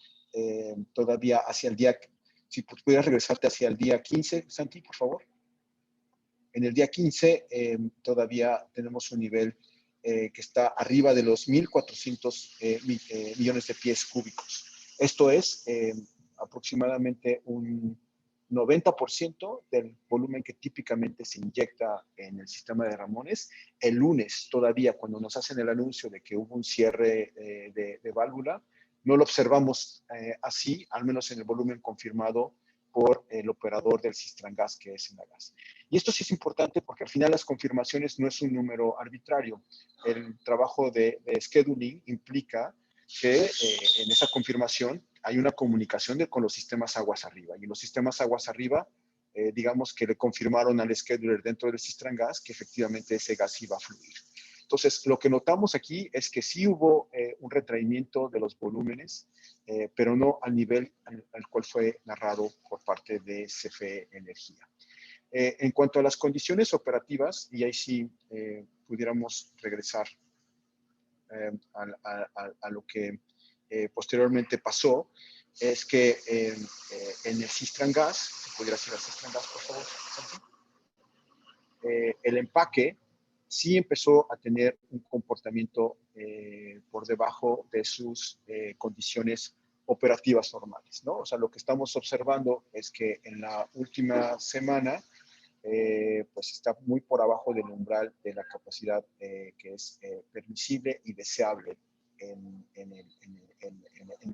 todavía hacia el día, si pudieras regresarte hacia el día 15, Santi, por favor. En el día 15 todavía tenemos un nivel que está arriba de los 1.400 millones de pies cúbicos. Esto es aproximadamente un 90% del volumen que típicamente se inyecta en el sistema de Ramones. El lunes todavía, cuando nos hacen el anuncio de que hubo un cierre de válvula, no lo observamos así, al menos en el volumen confirmado por el operador del Cistrangas, que es Enagás. Y esto sí es importante porque al final las confirmaciones no es un número arbitrario. El trabajo de scheduling implica que en esa confirmación hay una comunicación con los sistemas aguas arriba. Y los sistemas aguas arriba, digamos que le confirmaron al scheduler dentro del Cistrangas que efectivamente ese gas iba a fluir. Entonces, lo que notamos aquí es que sí hubo un retraimiento de los volúmenes, pero no al nivel al cual fue narrado por parte de CFE Energía. En cuanto a las condiciones operativas, y ahí sí pudiéramos regresar a lo que posteriormente pasó, es que en el Cistrangas, si pudieras ir al Cistrangas, por favor, el empaque sí empezó a tener un comportamiento por debajo de sus condiciones operativas normales, ¿no? O sea, lo que estamos observando es que en la última semana, pues está muy por abajo del umbral de la capacidad que es permisible y deseable en el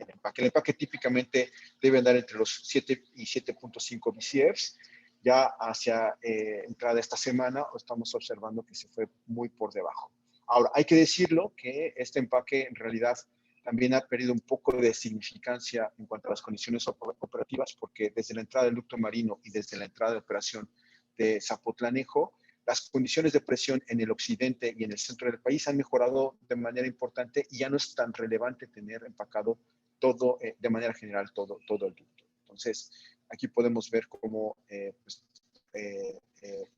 empaque. El empaque típicamente debe andar entre los 7 y 7.5 BCFs. Ya hacia entrada esta semana estamos observando que se fue muy por debajo. Ahora, hay que decirlo que este empaque en realidad también ha perdido un poco de significancia en cuanto a las condiciones operativas, porque desde la entrada del ducto marino y desde la entrada de operación de Zapotlanejo, las condiciones de presión en el occidente y en el centro del país han mejorado de manera importante y ya no es tan relevante tener empacado todo, de manera general, todo el ducto. Entonces, aquí podemos ver cómo pues,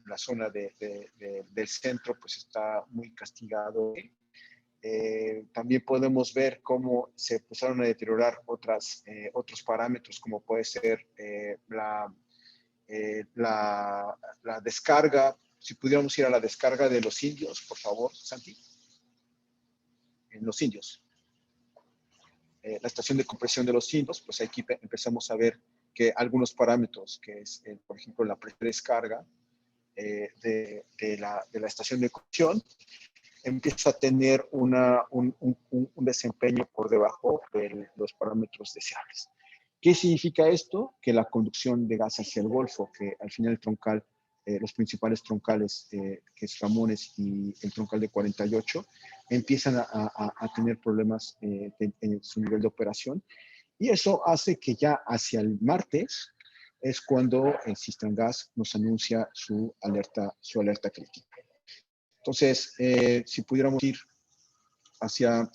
la zona del centro pues, está muy castigado. También podemos ver cómo se empezaron a deteriorar otros parámetros, como puede ser la descarga. Si pudiéramos ir a la descarga de los indios, por favor, Santi. En los indios. La estación de compresión de los indios, pues aquí empezamos a ver que algunos parámetros, que es, por ejemplo, la descarga de la estación de compresión, empieza a tener un desempeño por debajo de los parámetros deseables. ¿Qué significa esto? Que la conducción de gas hacia el Golfo, que al final el troncal, los principales troncales, que es Ramones y el troncal de 48, empiezan a tener problemas en su nivel de operación. Y eso hace que ya hacia el martes es cuando el Sistemgas nos anuncia su alerta crítica. Entonces, si pudiéramos ir hacia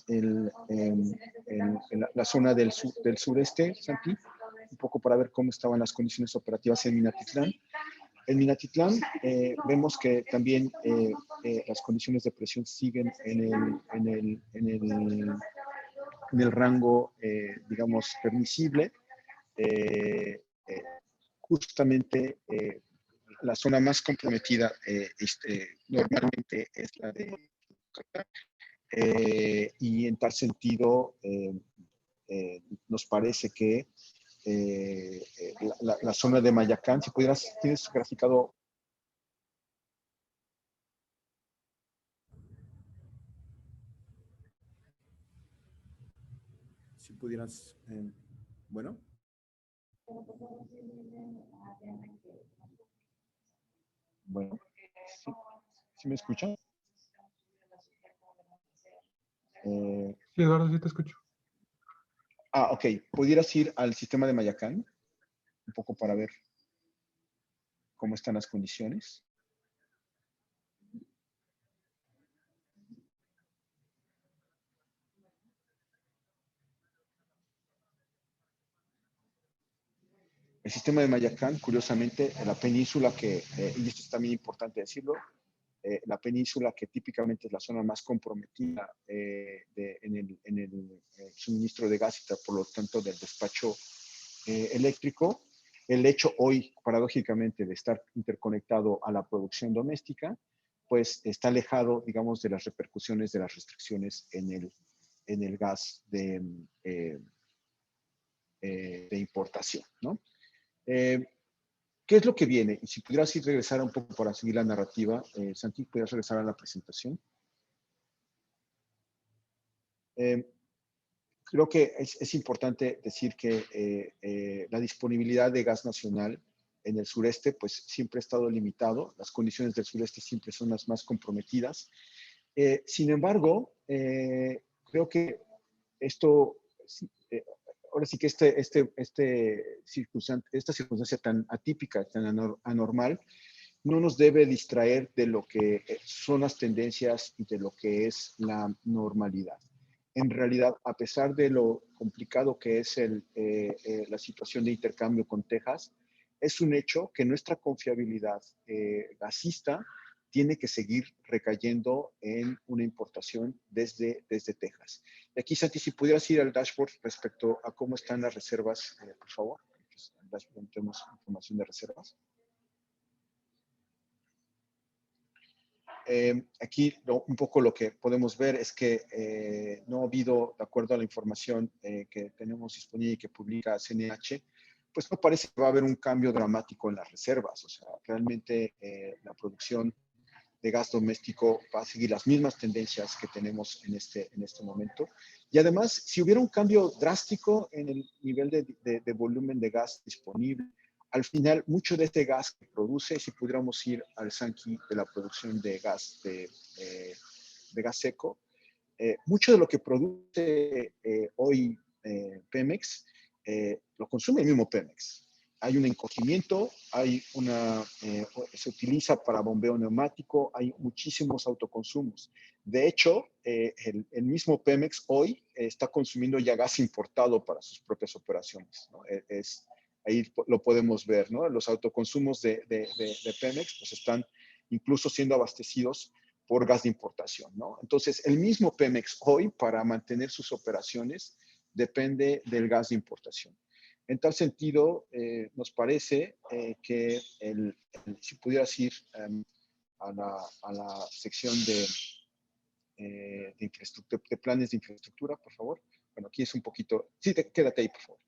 la zona del sureste, Santi, un poco para ver cómo estaban las condiciones operativas en Minatitlán. En Minatitlán vemos que también las condiciones de presión siguen en el rango, digamos, permisible. Justamente la zona más comprometida normalmente es la de y en tal sentido nos parece que la zona de Mayacán, si pudieras, tienes graficado. Si pudieras, bueno. Bueno, ¿sí me escuchan? Sí, Eduardo, sí te escucho. Ok. ¿Pudieras ir al sistema de Mayacán? Un poco para ver cómo están las condiciones. El sistema de Mayacán, curiosamente, la península que, y esto es también importante decirlo, la península que típicamente es la zona más comprometida en el suministro de gas y por lo tanto del despacho eléctrico, el hecho hoy, paradójicamente, de estar interconectado a la producción doméstica, pues está alejado, digamos, de las repercusiones de las restricciones en el gas de importación, ¿no? ¿Qué es lo que viene? Y si pudieras ir regresar un poco para seguir la narrativa, Santi, ¿pudieras regresar a la presentación? Creo que es importante decir que la disponibilidad de gas nacional en el sureste, pues siempre ha estado limitado. Las condiciones del sureste siempre son las más comprometidas. Sin embargo, creo que esto, ahora sí que esta circunstancia tan atípica, tan anormal, no nos debe distraer de lo que son las tendencias y de lo que es la normalidad. En realidad, a pesar de lo complicado que es la situación de intercambio con Texas, es un hecho que nuestra confiabilidad gasista tiene que seguir recayendo en una importación desde Texas. Y aquí, Santi, si pudieras ir al dashboard respecto a cómo están las reservas, por favor. En el dashboard tenemos información de reservas. Aquí un poco lo que podemos ver es que no ha habido, de acuerdo a la información que tenemos disponible y que publica CNH, pues no parece que va a haber un cambio dramático en las reservas. O sea, realmente la producción de gas doméstico va a seguir las mismas tendencias que tenemos en este momento. Y además, si hubiera un cambio drástico en el nivel de volumen de gas disponible, al final, mucho de este gas que produce, si pudiéramos ir al Sankey de la producción de gas, de gas seco, mucho de lo que produce hoy Pemex, lo consume el mismo Pemex. hay un encogimiento, se utiliza para bombeo neumático, hay muchísimos autoconsumos. De hecho, el mismo Pemex hoy está consumiendo ya gas importado para sus propias operaciones, ¿no? Ahí lo podemos ver, ¿no? Los autoconsumos de Pemex pues están incluso siendo abastecidos por gas de importación, ¿no? Entonces, el mismo Pemex hoy, para mantener sus operaciones, depende del gas de importación. En tal sentido, nos parece que si pudieras ir a la sección de infraestructura, de planes de infraestructura, por favor. Bueno, aquí es un poquito, sí, quédate ahí, por favor.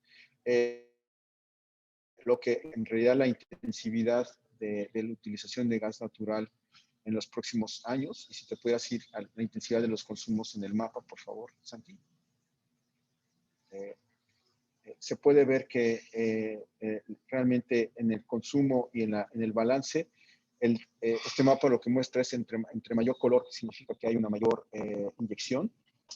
Lo que en realidad la intensividad de la utilización de gas natural en los próximos años, y si te pudieras ir a la intensidad de los consumos en el mapa, por favor, Santi. Se puede ver que realmente en el consumo y en el balance, este mapa lo que muestra es entre mayor color, que significa que hay una mayor inyección,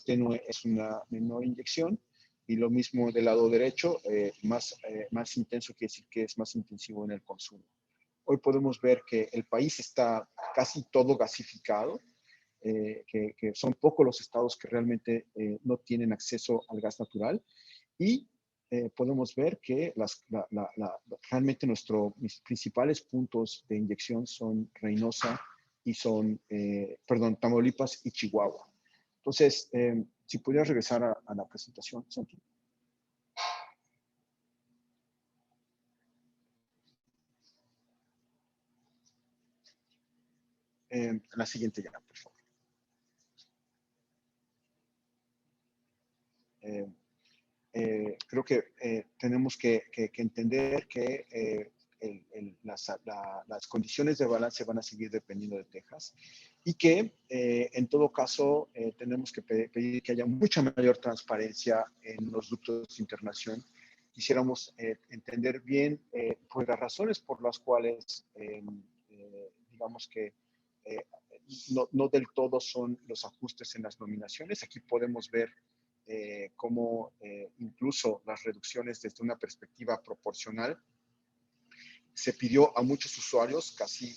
tenue es una menor inyección, y lo mismo del lado derecho, más intenso quiere decir que es más intensivo en el consumo. Hoy podemos ver que el país está casi todo gasificado, que son pocos los estados que realmente no tienen acceso al gas natural, y podemos ver que realmente mis principales puntos de inyección son Reynosa y Tamaulipas y Chihuahua. Entonces, si pudieras regresar a la presentación, Santi. La siguiente ya, por favor. Creo que tenemos que entender que las condiciones de balance van a seguir dependiendo de Texas y que en todo caso tenemos que pedir que haya mucha mayor transparencia en los ductos de internación. Quisiéramos entender bien pues las razones por las cuales digamos que no del todo son los ajustes en las nominaciones. Aquí podemos ver cómo incluso las reducciones desde una perspectiva proporcional se pidió a muchos usuarios casi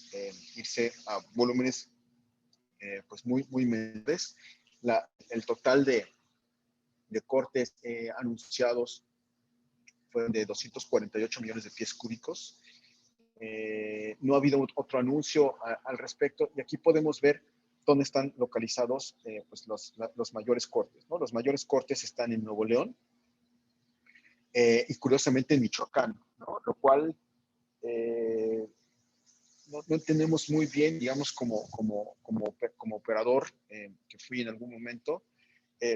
irse a volúmenes pues muy menores. El total de cortes anunciados fueron de 248 millones de pies cúbicos. No ha habido otro anuncio al respecto, y aquí podemos ver dónde están localizados pues los mayores cortes, ¿no? Los mayores cortes están en Nuevo León y curiosamente en Michoacán, ¿no? Lo cual no entendemos muy bien, digamos, como operador que fui en algún momento.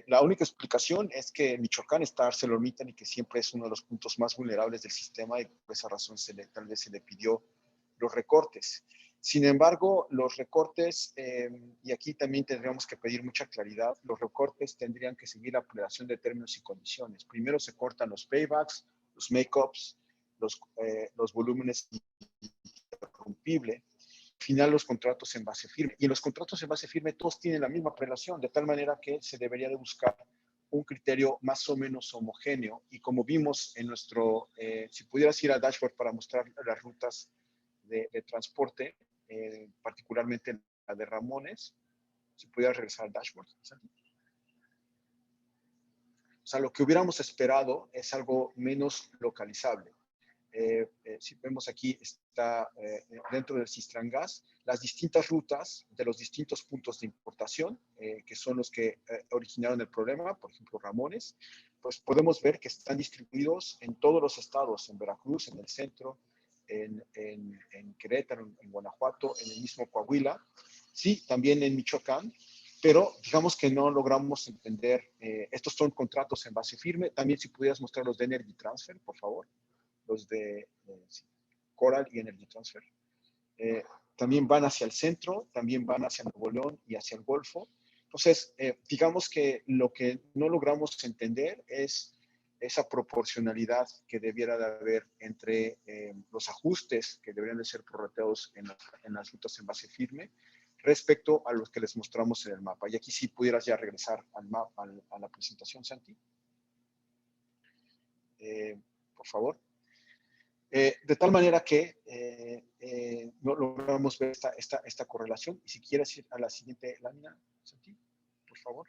La única explicación es que Michoacán está ArcelorMittal y que siempre es uno de los puntos más vulnerables del sistema, y por esa razón tal vez se le pidió los recortes. Sin embargo, los recortes, y aquí también tendríamos que pedir mucha claridad, los recortes tendrían que seguir la aplicación de términos y condiciones. Primero se cortan los paybacks, los make-ups, los volúmenes interrumpibles. Al final los contratos en base firme. Y en los contratos en base firme todos tienen la misma prelación, de tal manera que se debería de buscar un criterio más o menos homogéneo. Y como vimos en nuestro, si pudieras ir al dashboard para mostrar las rutas de transporte, particularmente la de Ramones, si pudieras regresar al dashboard. O sea, lo que hubiéramos esperado es algo menos localizable. Si vemos aquí, está dentro del Cistrangas, las distintas rutas de los distintos puntos de importación, que son los que originaron el problema, por ejemplo, Ramones, pues podemos ver que están distribuidos en todos los estados, en Veracruz, en el centro, en Querétaro, en Guanajuato, en el mismo Coahuila, sí, también en Michoacán, pero digamos que no logramos entender, estos son contratos en base firme. También si pudieras mostrar los de Energy Transfer, por favor, los de Coral y Energy Transfer. También van hacia el centro, también van hacia Nuevo León y hacia el Golfo. Entonces, digamos que lo que no logramos entender es esa proporcionalidad que debiera de haber entre los ajustes que deberían de ser prorrateados en las rutas en base firme respecto a los que les mostramos en el mapa. Y aquí sí pudieras ya regresar al mapa, a la presentación, Santi. Por favor. De tal manera que no logramos ver esta correlación. Y si quieres ir a la siguiente lámina, Santi, por favor.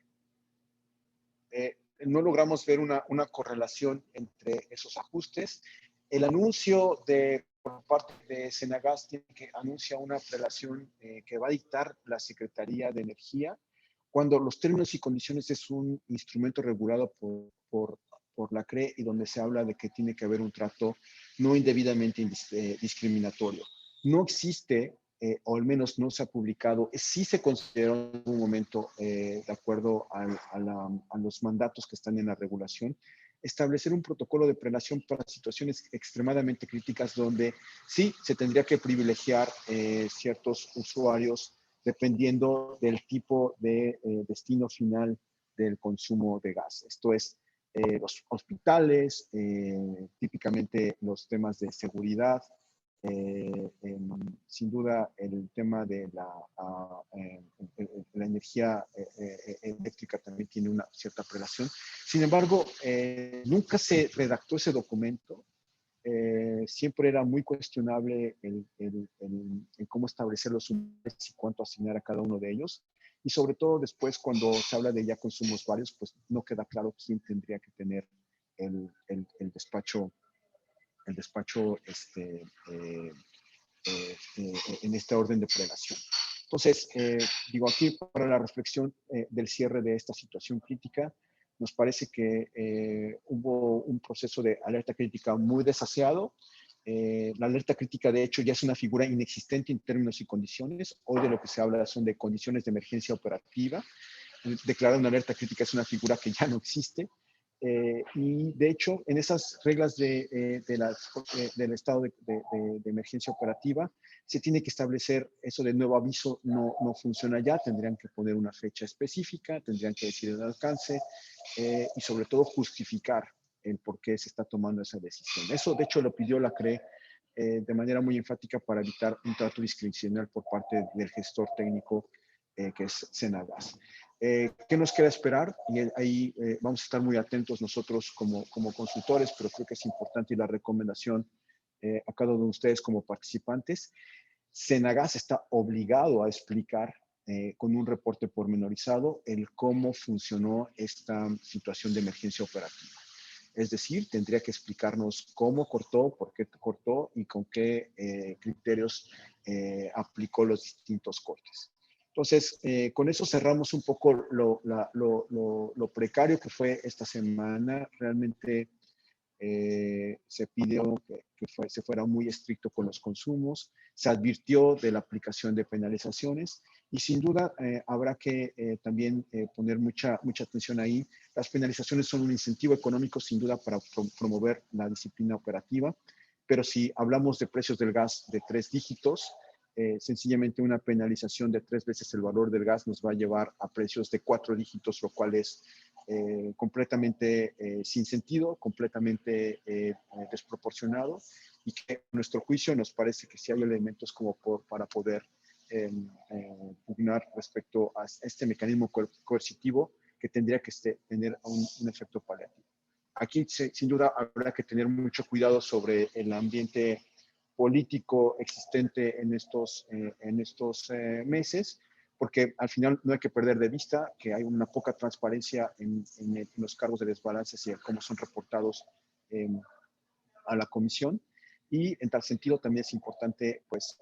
No logramos ver una correlación entre esos ajustes. El anuncio por parte de Senagas que anuncia una relación que va a dictar la Secretaría de Energía, cuando los términos y condiciones es un instrumento regulado por la CRE y donde se habla de que tiene que haber un trato no indebidamente discriminatorio. No existe, o al menos no se ha publicado, sí se consideró en algún momento, de acuerdo a los mandatos que están en la regulación, establecer un protocolo de prelación para situaciones extremadamente críticas donde sí se tendría que privilegiar ciertos usuarios dependiendo del tipo de destino final del consumo de gas. Esto es, los hospitales, típicamente los temas de seguridad, sin duda el tema de la energía eléctrica también tiene una cierta prelación. Sin embargo, nunca se redactó ese documento. Siempre era muy cuestionable el cómo establecer los umbrales y cuánto asignar a cada uno de ellos. Y sobre todo después, cuando se habla de ya consumos varios, pues no queda claro quién tendría que tener el despacho en este orden de prelación. Entonces, digo aquí para la reflexión del cierre de esta situación crítica, nos parece que hubo un proceso de alerta crítica muy desaseado. La alerta crítica, de hecho, ya es una figura inexistente en términos y condiciones. Hoy de lo que se habla son de condiciones de emergencia operativa. Declarar una alerta crítica es una figura que ya no existe. Y de hecho, en esas reglas del estado de emergencia operativa, se tiene que establecer eso de nuevo aviso, no funciona ya, tendrían que poner una fecha específica, tendrían que decir el alcance y sobre todo justificar el por qué se está tomando esa decisión. Eso, de hecho, lo pidió la CRE de manera muy enfática para evitar un trato discrecional por parte del gestor técnico que es Senagas. ¿Qué nos queda esperar? Y ahí vamos a estar muy atentos nosotros como consultores, pero creo que es importante y la recomendación a cada uno de ustedes como participantes. Senagas está obligado a explicar con un reporte pormenorizado el cómo funcionó esta situación de emergencia operativa. Es decir, tendría que explicarnos cómo cortó, por qué cortó y con qué criterios aplicó los distintos cortes. Entonces, con eso cerramos un poco lo precario que fue esta semana. Realmente se pidió que se fuera muy estricto con los consumos, se advirtió de la aplicación de penalizaciones y sin duda habrá que también poner mucha atención ahí. Las penalizaciones son un incentivo económico sin duda para promover la disciplina operativa, pero si hablamos de precios del gas de 3 dígitos, sencillamente una penalización de 3 veces el valor del gas nos va a llevar a precios de 4 dígitos, lo cual es completamente sin sentido, completamente desproporcionado y que a nuestro juicio nos parece que sí hay elementos como para poder pugnar respecto a este mecanismo coercitivo que tendría que tener un efecto paliativo. Aquí sin duda habrá que tener mucho cuidado sobre el ambiente político existente en estos meses, porque al final no hay que perder de vista que hay una poca transparencia en los cargos de desbalances y cómo son reportados a la comisión. Y en tal sentido también es importante pues,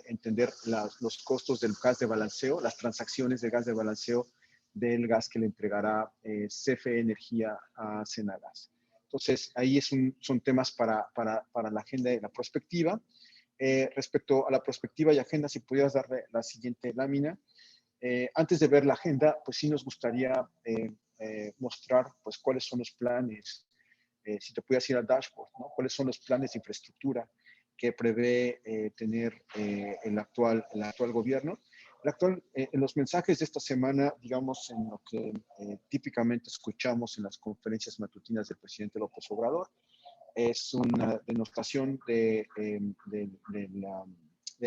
entender los costos del gas de balanceo, las transacciones de gas de balanceo del gas que le entregará CFE Energía a Senagas. Entonces, ahí son temas para la agenda de la prospectiva. Respecto a la prospectiva y agenda, si pudieras darle la siguiente lámina. Antes de ver la agenda, pues sí nos gustaría mostrar pues, cuáles son los planes, si te pudieras ir al dashboard, ¿no? Cuáles son los planes de infraestructura que prevé tener el actual gobierno. En los mensajes de esta semana, digamos, en lo que típicamente escuchamos en las conferencias matutinas del presidente López Obrador, es una denotación del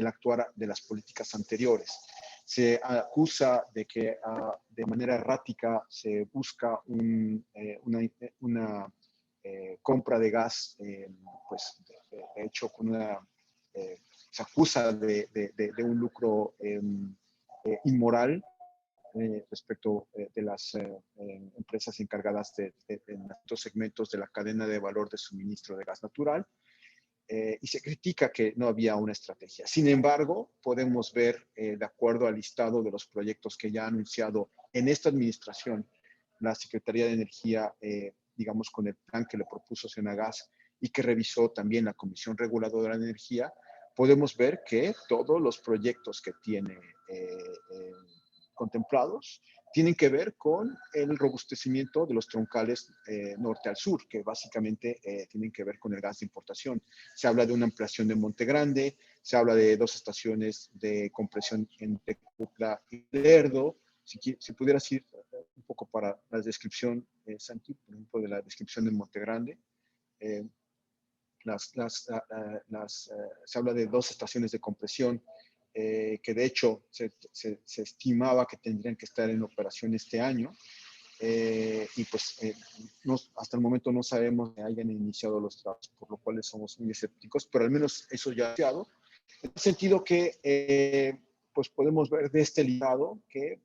actuar de las políticas anteriores. Se acusa de que de manera errática se busca una compra de gas, pues de hecho se acusa de un lucro inmoral respecto de las empresas encargadas de estos segmentos de la cadena de valor de suministro de gas natural. Y se critica que no había una estrategia. Sin embargo, podemos ver, de acuerdo al listado de los proyectos que ya ha anunciado en esta administración, la Secretaría de Energía, digamos, con el plan que le propuso Senagas y que revisó también la Comisión Reguladora de Energía, podemos ver que todos los proyectos que tiene contemplados tienen que ver con el robustecimiento de los troncales norte al sur, que básicamente tienen que ver con el gas de importación. Se habla de una ampliación de Monte Grande, se habla de 2 estaciones de compresión en Tecutla y Lerdo. Si pudieras ir un poco para la descripción, Santi, por ejemplo, de la descripción de Monte Grande. Se habla de 2 estaciones de compresión que de hecho se estimaba que tendrían que estar en operación este año, y pues hasta el momento no sabemos que hayan iniciado los trabajos, por lo cual somos muy escépticos, pero al menos eso ya ha iniciado. En el sentido que pues podemos ver de este listado que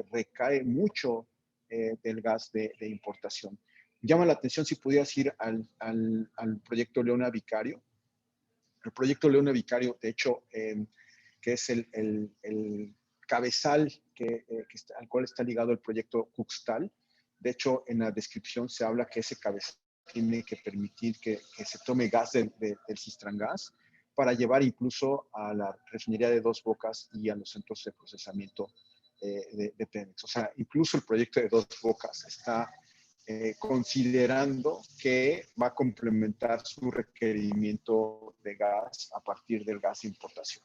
recae mucho del gas de importación. Llama la atención si pudieras ir al proyecto Leona Vicario. El proyecto Leona Vicario, de hecho, que es el cabezal al cual está ligado el proyecto Cuxtal. De hecho, en la descripción se habla que ese cabezal tiene que permitir que se tome gas del Cistrangás para llevar incluso a la refinería de Dos Bocas y a los centros de procesamiento de Pemex. O sea, incluso el proyecto de Dos Bocas está considerando que va a complementar su requerimiento de gas a partir del gas de importación.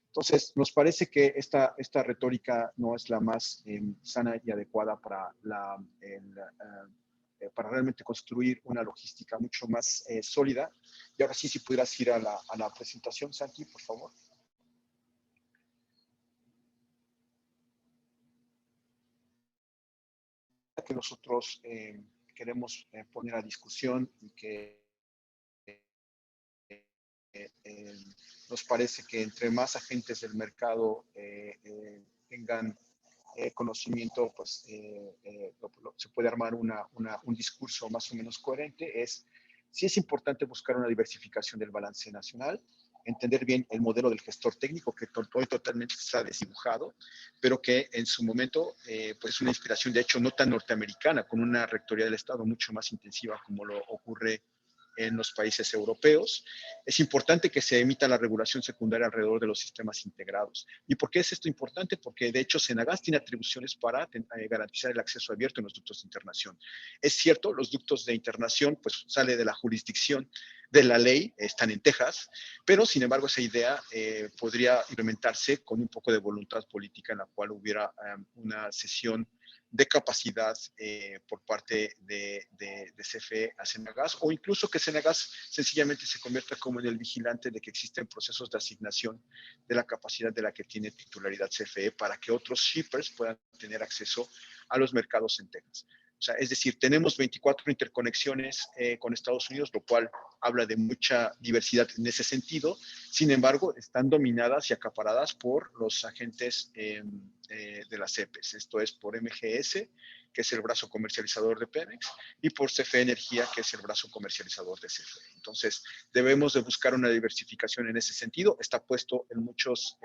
Entonces, nos parece que esta retórica no es la más sana y adecuada para realmente construir una logística mucho más sólida. Y ahora sí, si pudieras ir a la presentación, Santi, por favor. Que nosotros queremos poner a discusión y que nos parece que entre más agentes del mercado tengan conocimiento, pues se puede armar un discurso más o menos coherente. Sí es importante buscar una diversificación del balance nacional, entender bien el modelo del gestor técnico que hoy totalmente está desdibujado, pero que en su momento pues es una inspiración de hecho no tan norteamericana, con una rectoría del Estado mucho más intensiva como lo ocurre en los países europeos. Es importante que se emita la regulación secundaria alrededor de los sistemas integrados. ¿Y por qué es esto importante? Porque de hecho Senagas tiene atribuciones para garantizar el acceso abierto en los ductos de internación. Es cierto, los ductos de internación pues sale de la jurisdicción de la ley, están en Texas, pero sin embargo esa idea podría implementarse con un poco de voluntad política en la cual hubiera una cesión de capacidad por parte de CFE a Senagas, o incluso que Senagas sencillamente se convierta como en el vigilante de que existen procesos de asignación de la capacidad de la que tiene titularidad CFE para que otros shippers puedan tener acceso a los mercados en Texas. O sea, es decir, tenemos 24 interconexiones con Estados Unidos, lo cual habla de mucha diversidad en ese sentido. Sin embargo, están dominadas y acaparadas por los agentes de las CEPES. Esto es por MGS, que es el brazo comercializador de Pemex, y por CFE Energía, que es el brazo comercializador de CFE. Entonces, debemos de buscar una diversificación en ese sentido. Está puesto en muchos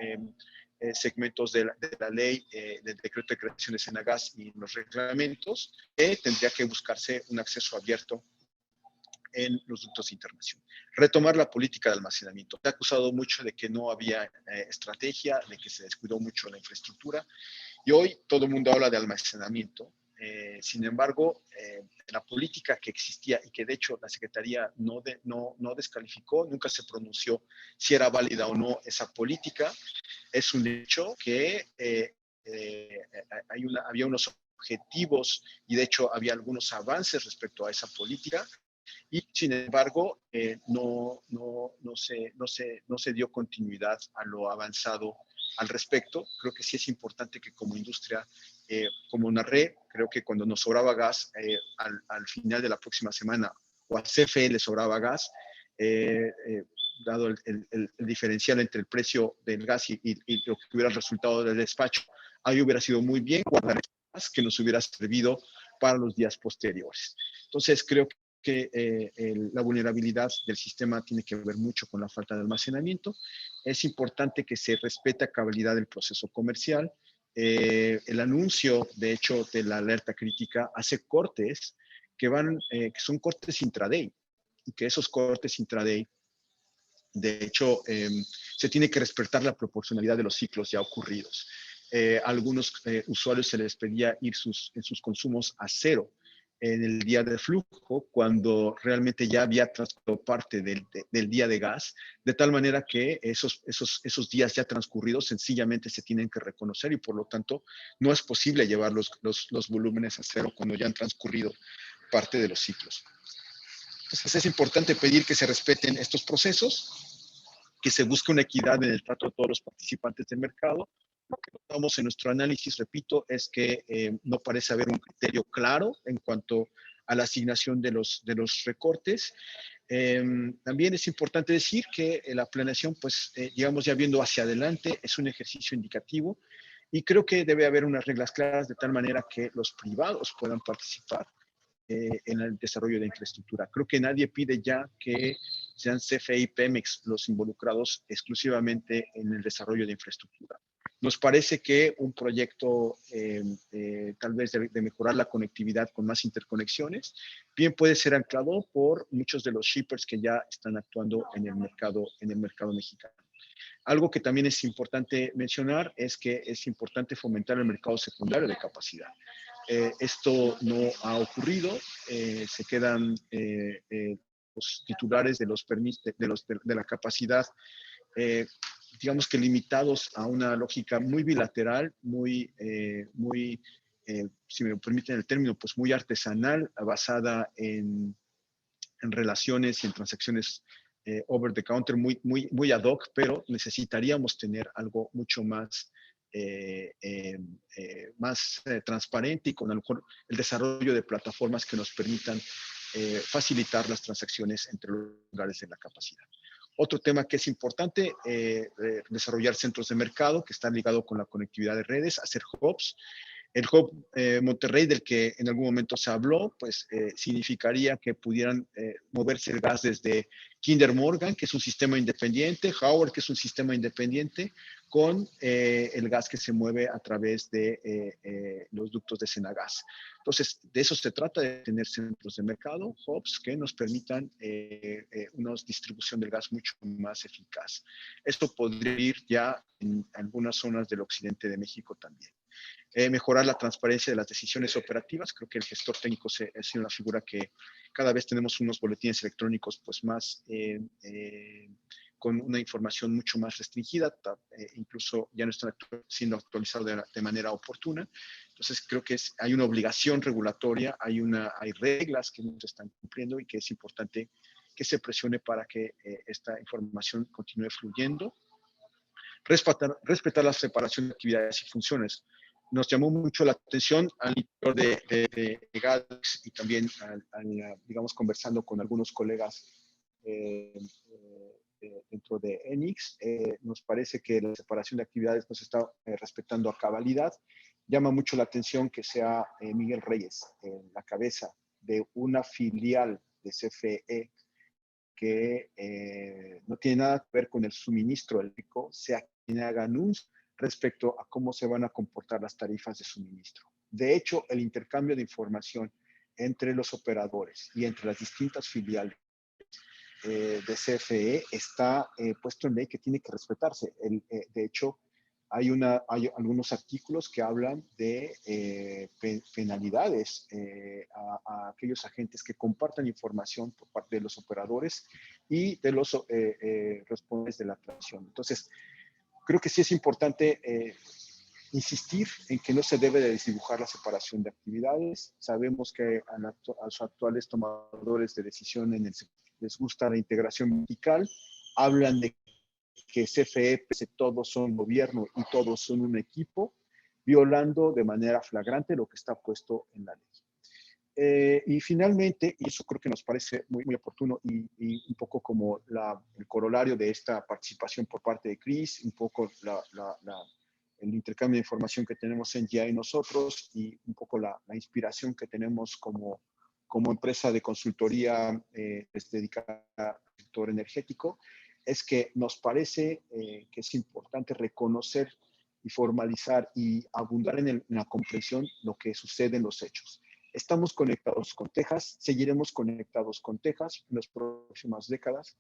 segmentos de la ley, del decreto de creación de Senagas y los reglamentos, tendría que buscarse un acceso abierto en los ductos de internación. Retomar la política de almacenamiento. Se ha acusado mucho de que no había estrategia, de que se descuidó mucho la infraestructura, y hoy todo el mundo habla de almacenamiento. Sin embargo, la política que existía y que de hecho la Secretaría no descalificó, nunca se pronunció si era válida o no esa política. Es un hecho que había unos objetivos y de hecho había algunos avances respecto a esa política, y sin embargo no se dio continuidad a lo avanzado al respecto. Creo que sí es importante que como industria, como una red, creo que cuando nos sobraba gas al final de la próxima semana o a CFE le sobraba gas, dado el diferencial entre el precio del gas y lo que hubiera resultado del despacho, ahí hubiera sido muy bien guardar gas que nos hubiera servido para los días posteriores. Entonces, creo que la vulnerabilidad del sistema tiene que ver mucho con la falta de almacenamiento. Es importante que se respete a cabalidad el proceso comercial. El anuncio, de hecho, de la alerta crítica hace cortes que son cortes intraday, y que esos cortes intraday, de hecho, se tiene que respetar la proporcionalidad de los ciclos ya ocurridos. Algunos usuarios se les pedía ir en sus consumos a cero en el día de flujo, cuando realmente ya había transcurrido parte del día de gas, de tal manera que esos días ya transcurridos sencillamente se tienen que reconocer, y por lo tanto no es posible llevar los volúmenes a cero cuando ya han transcurrido parte de los ciclos. Entonces es importante pedir que se respeten estos procesos, que se busque una equidad en el trato de todos los participantes del mercado. Lo que notamos en nuestro análisis, repito, es que no parece haber un criterio claro en cuanto a la asignación de los recortes. También es importante decir que la planeación, pues, digamos, ya viendo hacia adelante, es un ejercicio indicativo, y creo que debe haber unas reglas claras de tal manera que los privados puedan participar en el desarrollo de infraestructura. Creo que nadie pide ya que sean CFE y Pemex los involucrados exclusivamente en el desarrollo de infraestructura. Nos parece que un proyecto tal vez de mejorar la conectividad con más interconexiones, bien puede ser anclado por muchos de los shippers que ya están actuando en el mercado mexicano. Algo que también es importante mencionar es que es importante fomentar el mercado secundario de capacidad. Esto no ha ocurrido, se quedan los titulares de los permisos de la capacidad, digamos que limitados a una lógica muy bilateral, muy si me permiten el término, pues muy artesanal, basada en relaciones y en transacciones over the counter, muy ad hoc, pero necesitaríamos tener algo mucho más transparente, y con a lo mejor el desarrollo de plataformas que nos permitan facilitar las transacciones entre los lugares de la capacidad. Otro tema que es importante, desarrollar centros de mercado que están ligados con la conectividad de redes, hacer hubs. El hub Monterrey, del que en algún momento se habló, pues significaría que pudieran moverse el gas desde Kinder Morgan, que es un sistema independiente, Howard, que es un sistema independiente, con el gas que se mueve a través de los ductos de Senagas. Entonces, de eso se trata, de tener centros de mercado, hubs, que nos permitan una distribución del gas mucho más eficaz. Esto podría ir ya en algunas zonas del occidente de México también. Mejorar la transparencia de las decisiones operativas. Creo que el gestor técnico ha sido una figura que cada vez tenemos unos boletines electrónicos pues más con una información mucho más restringida, incluso ya no están siendo actualizados de manera oportuna. Entonces creo que hay una obligación regulatoria, hay reglas que no se están cumpliendo, y que es importante que se presione para que esta información continúe fluyendo. Respetar la separación de actividades y funciones. Nos llamó mucho la atención al interior de GADEX, y también, digamos, conversando con algunos colegas dentro de ENIX, nos parece que la separación de actividades no se está respetando a cabalidad. Llama mucho la atención que sea Miguel Reyes la cabeza de una filial de CFE que no tiene nada que ver con el suministro eléctrico, sea quien haga anuncios respecto a cómo se van a comportar las tarifas de suministro. De hecho, el intercambio de información entre los operadores y entre las distintas filiales de CFE está puesto en ley, que tiene que respetarse. De hecho, hay algunos artículos que hablan de penalidades a aquellos agentes que compartan información por parte de los operadores y de los responsables de la transmisión. Entonces, creo que sí es importante insistir en que no se debe de desdibujar la separación de actividades. Sabemos que a los actuales tomadores de decisión les gusta la integración vertical, hablan de que CFE, todos son gobierno y todos son un equipo, violando de manera flagrante lo que está puesto en la ley. Y finalmente, y eso creo que nos parece muy, muy oportuno y un poco como el corolario de esta participación por parte de Chris, un poco el intercambio de información que tenemos en GI nosotros y un poco la inspiración que tenemos como empresa de consultoría dedicada al sector energético, es que nos parece que es importante reconocer y formalizar y abundar en la comprensión lo que sucede en los hechos. Estamos conectados con Texas, seguiremos conectados con Texas en las próximas décadas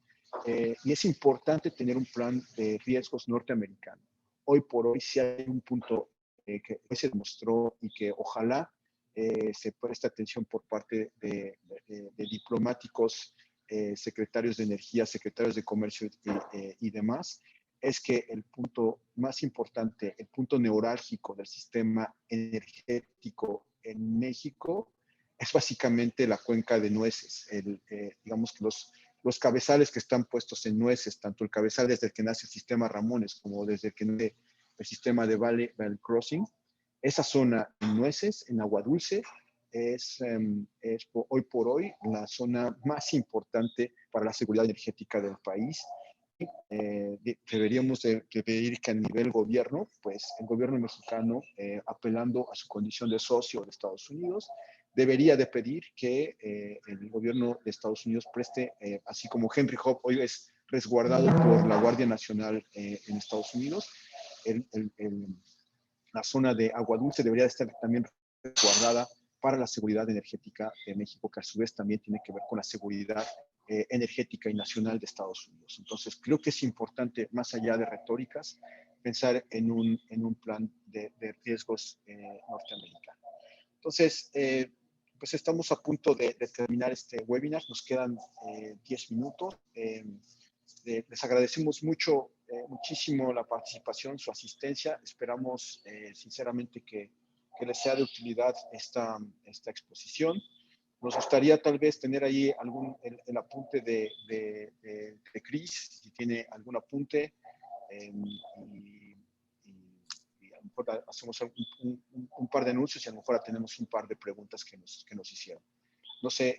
y es importante tener un plan de riesgos norteamericano. Hoy por hoy sí hay un punto que se demostró y que ojalá se preste atención por parte de diplomáticos, secretarios de energía, secretarios de comercio y demás, es que el punto más importante, el punto neurálgico del sistema energético en México es básicamente la cuenca de nueces. Digamos que los cabezales que están puestos en nueces, tanto el cabezal desde el que nace el sistema Ramones como desde el que nace el sistema de Valley Crossing, esa zona en nueces, en agua dulce, es hoy por hoy la zona más importante para la seguridad energética del país. Deberíamos de pedir que a nivel gobierno, pues el gobierno mexicano, apelando a su condición de socio de Estados Unidos, debería de pedir que el gobierno de Estados Unidos preste, así como Henry Hub hoy es resguardado por la Guardia Nacional en Estados Unidos, la zona de agua dulce debería de estar también resguardada para la seguridad energética de México, que a su vez también tiene que ver con la seguridad energética y nacional de Estados Unidos. Entonces, creo que es importante, más allá de retóricas, pensar en un plan de riesgos norteamericano. Entonces, pues estamos a punto de terminar este webinar. Nos quedan 10 minutos. Les agradecemos muchísimo la participación, su asistencia. Esperamos sinceramente que les sea de utilidad esta exposición. Nos gustaría tal vez tener ahí el apunte de Chris, si tiene algún apunte, y a lo mejor hacemos un par de anuncios y a lo mejor tenemos un par de preguntas que nos hicieron. No sé,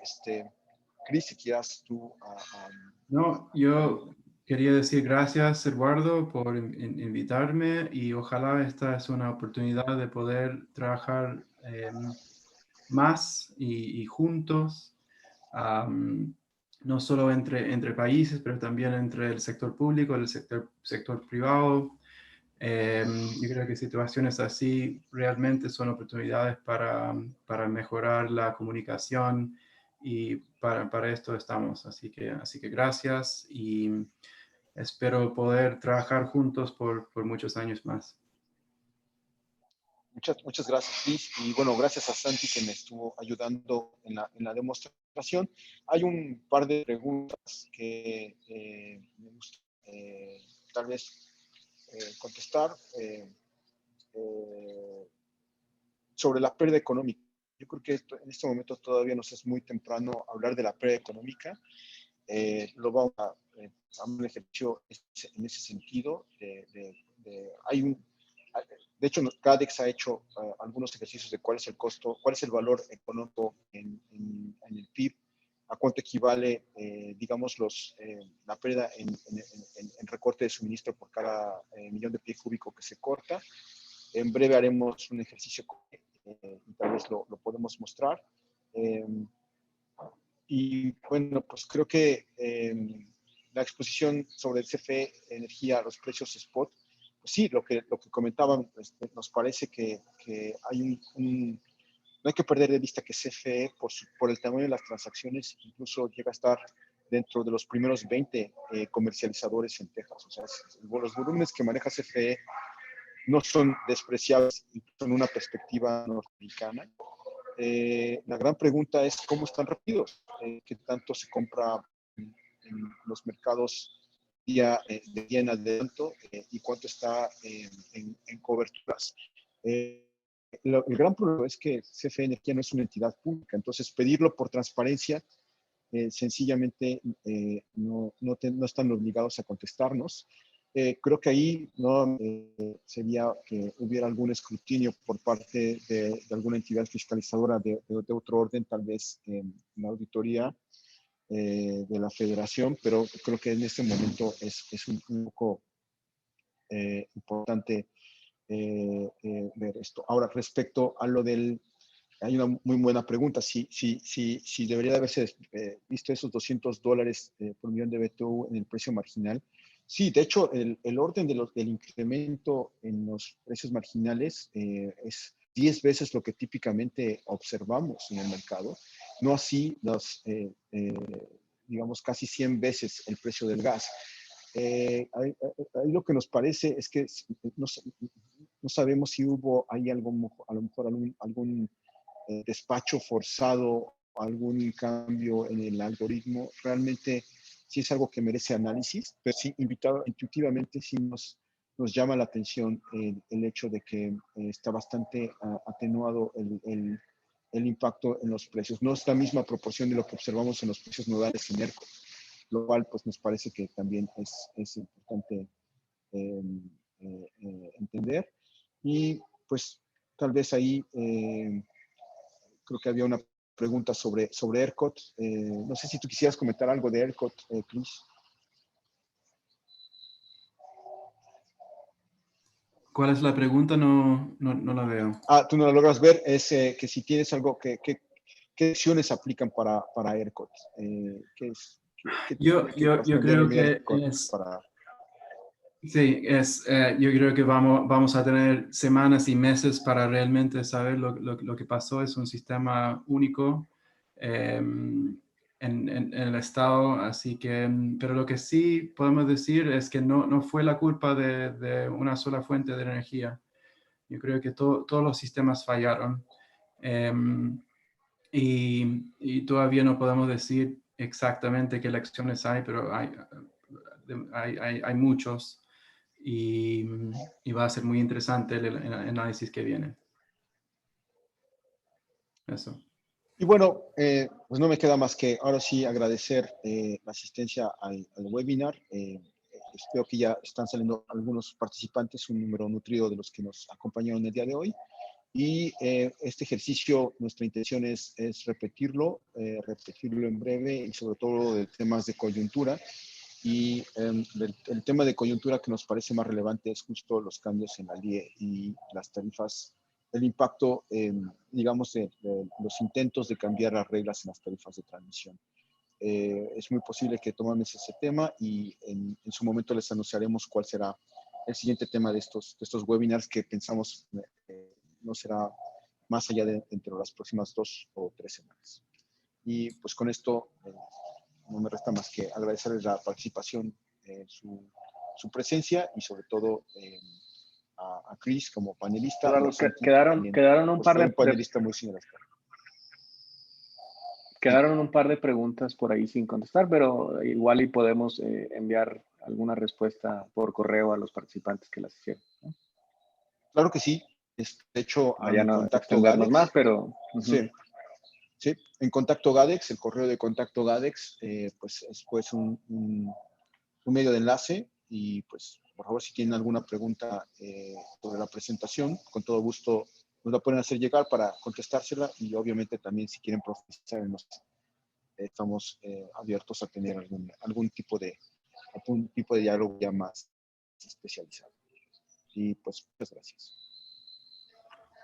Chris, si quieras tú... No, yo quería decir gracias, Eduardo, por invitarme y ojalá esta es una oportunidad de poder trabajar más y juntos, no solo entre países, pero también entre el sector público y el sector privado. Yo creo que situaciones así realmente son oportunidades para mejorar la comunicación y para esto estamos. Así que gracias y espero poder trabajar juntos por muchos años más. Muchas gracias, Chris. Y bueno, gracias a Santi que me estuvo ayudando en la demostración. Hay un par de preguntas que me gusta tal vez contestar sobre la pérdida económica. Yo creo que en este momento todavía nos es muy temprano hablar de la pérdida económica. Lo vamos a un ejercicio en ese sentido. De hecho, CADEX ha hecho algunos ejercicios de cuál es el costo, cuál es el valor económico en el PIB, a cuánto equivale, digamos, la pérdida en recorte de suministro por cada millón de pie cúbico que se corta. En breve haremos un ejercicio y tal vez lo podemos mostrar. Y bueno, pues creo que la exposición sobre el CFE Energía, los precios spot, pues sí, lo que comentaban, nos parece que hay no hay que perder de vista que CFE, por el tamaño de las transacciones, incluso llega a estar dentro de los primeros 20 comercializadores en Texas. O sea, los volúmenes que maneja CFE no son despreciables en una perspectiva norteamericana. La gran pregunta es cómo están rápidos, qué tanto se compra en los mercados de día en adelanto y cuánto está en coberturas. El gran problema es que CFE Energía no es una entidad pública, entonces pedirlo por transparencia sencillamente no están obligados a contestarnos. Creo que ahí no sería que hubiera algún escrutinio por parte de alguna entidad fiscalizadora de otro orden, tal vez la auditoría de la federación, pero creo que en este momento es un poco importante ver esto. Ahora, respecto a lo del... Hay una muy buena pregunta. Si debería de haberse visto esos $200 por millón de BTU en el precio marginal. Sí, de hecho, el orden del incremento en los precios marginales es 10 veces lo que típicamente observamos en el mercado. No así digamos, casi 100 veces el precio del gas. Ahí lo que nos parece es que no sabemos si hubo ahí a lo mejor algún despacho forzado, algún cambio en el algoritmo. Realmente sí es algo que merece análisis, pero sí, intuitivamente sí nos llama la atención el hecho de que está bastante atenuado el impacto en los precios. No es la misma proporción de lo que observamos en los precios nodales en ERCOT, lo cual pues nos parece que también es importante entender. Y pues tal vez ahí creo que había una pregunta sobre ERCOT. No sé si tú quisieras comentar algo de ERCOT, Chris. ¿Cuál es la pregunta? No la veo. Tú no la logras ver. Es que si tienes algo, ¿qué acciones aplican para ERCOT? Yo creo que Sí, yo creo que vamos a tener semanas y meses para realmente saber lo que pasó. Es un sistema único en el estado, así que, pero lo que sí podemos decir es que no fue la culpa de una sola fuente de energía. Yo creo que todos los sistemas fallaron y todavía no podemos decir exactamente qué lecciones hay, pero hay muchos. Y va a ser muy interesante el análisis que viene. Eso. Y bueno, pues no me queda más que ahora sí agradecer la asistencia al webinar. Espero que ya están saliendo algunos participantes, un número nutrido de los que nos acompañaron el día de hoy. Y este ejercicio, nuestra intención es repetirlo en breve y sobre todo de temas de coyuntura. Y el tema de coyuntura que nos parece más relevante es justo los cambios en la LIE y las tarifas, el impacto, digamos, de los intentos de cambiar las reglas en las tarifas de transmisión. Es muy posible que tomemos ese tema y en su momento les anunciaremos cuál será el siguiente tema de estos webinars que pensamos no será más allá de entre las próximas 2 o 3 semanas. Y pues con esto no me resta más que agradecerles la participación, su presencia y sobre todo a Chris como panelista. Claro, quedaron un par de panelista muy similar. Quedaron un par de preguntas por ahí sin contestar, pero igual y podemos enviar alguna respuesta por correo a los participantes que las hicieron, ¿no? Claro que sí. De hecho, ya no extendernos más, pero... Sí. Sí, en contacto Gadex, el correo de contacto Gadex, pues es pues un medio de enlace y pues por favor si tienen alguna pregunta sobre la presentación, con todo gusto nos la pueden hacer llegar para contestársela y obviamente también si quieren profundizar en nosotros, estamos abiertos a tener algún tipo de diálogo ya más especializado. Y pues muchas gracias.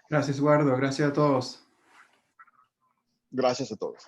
Gracias, Eduardo. Gracias a todos. Gracias a todos.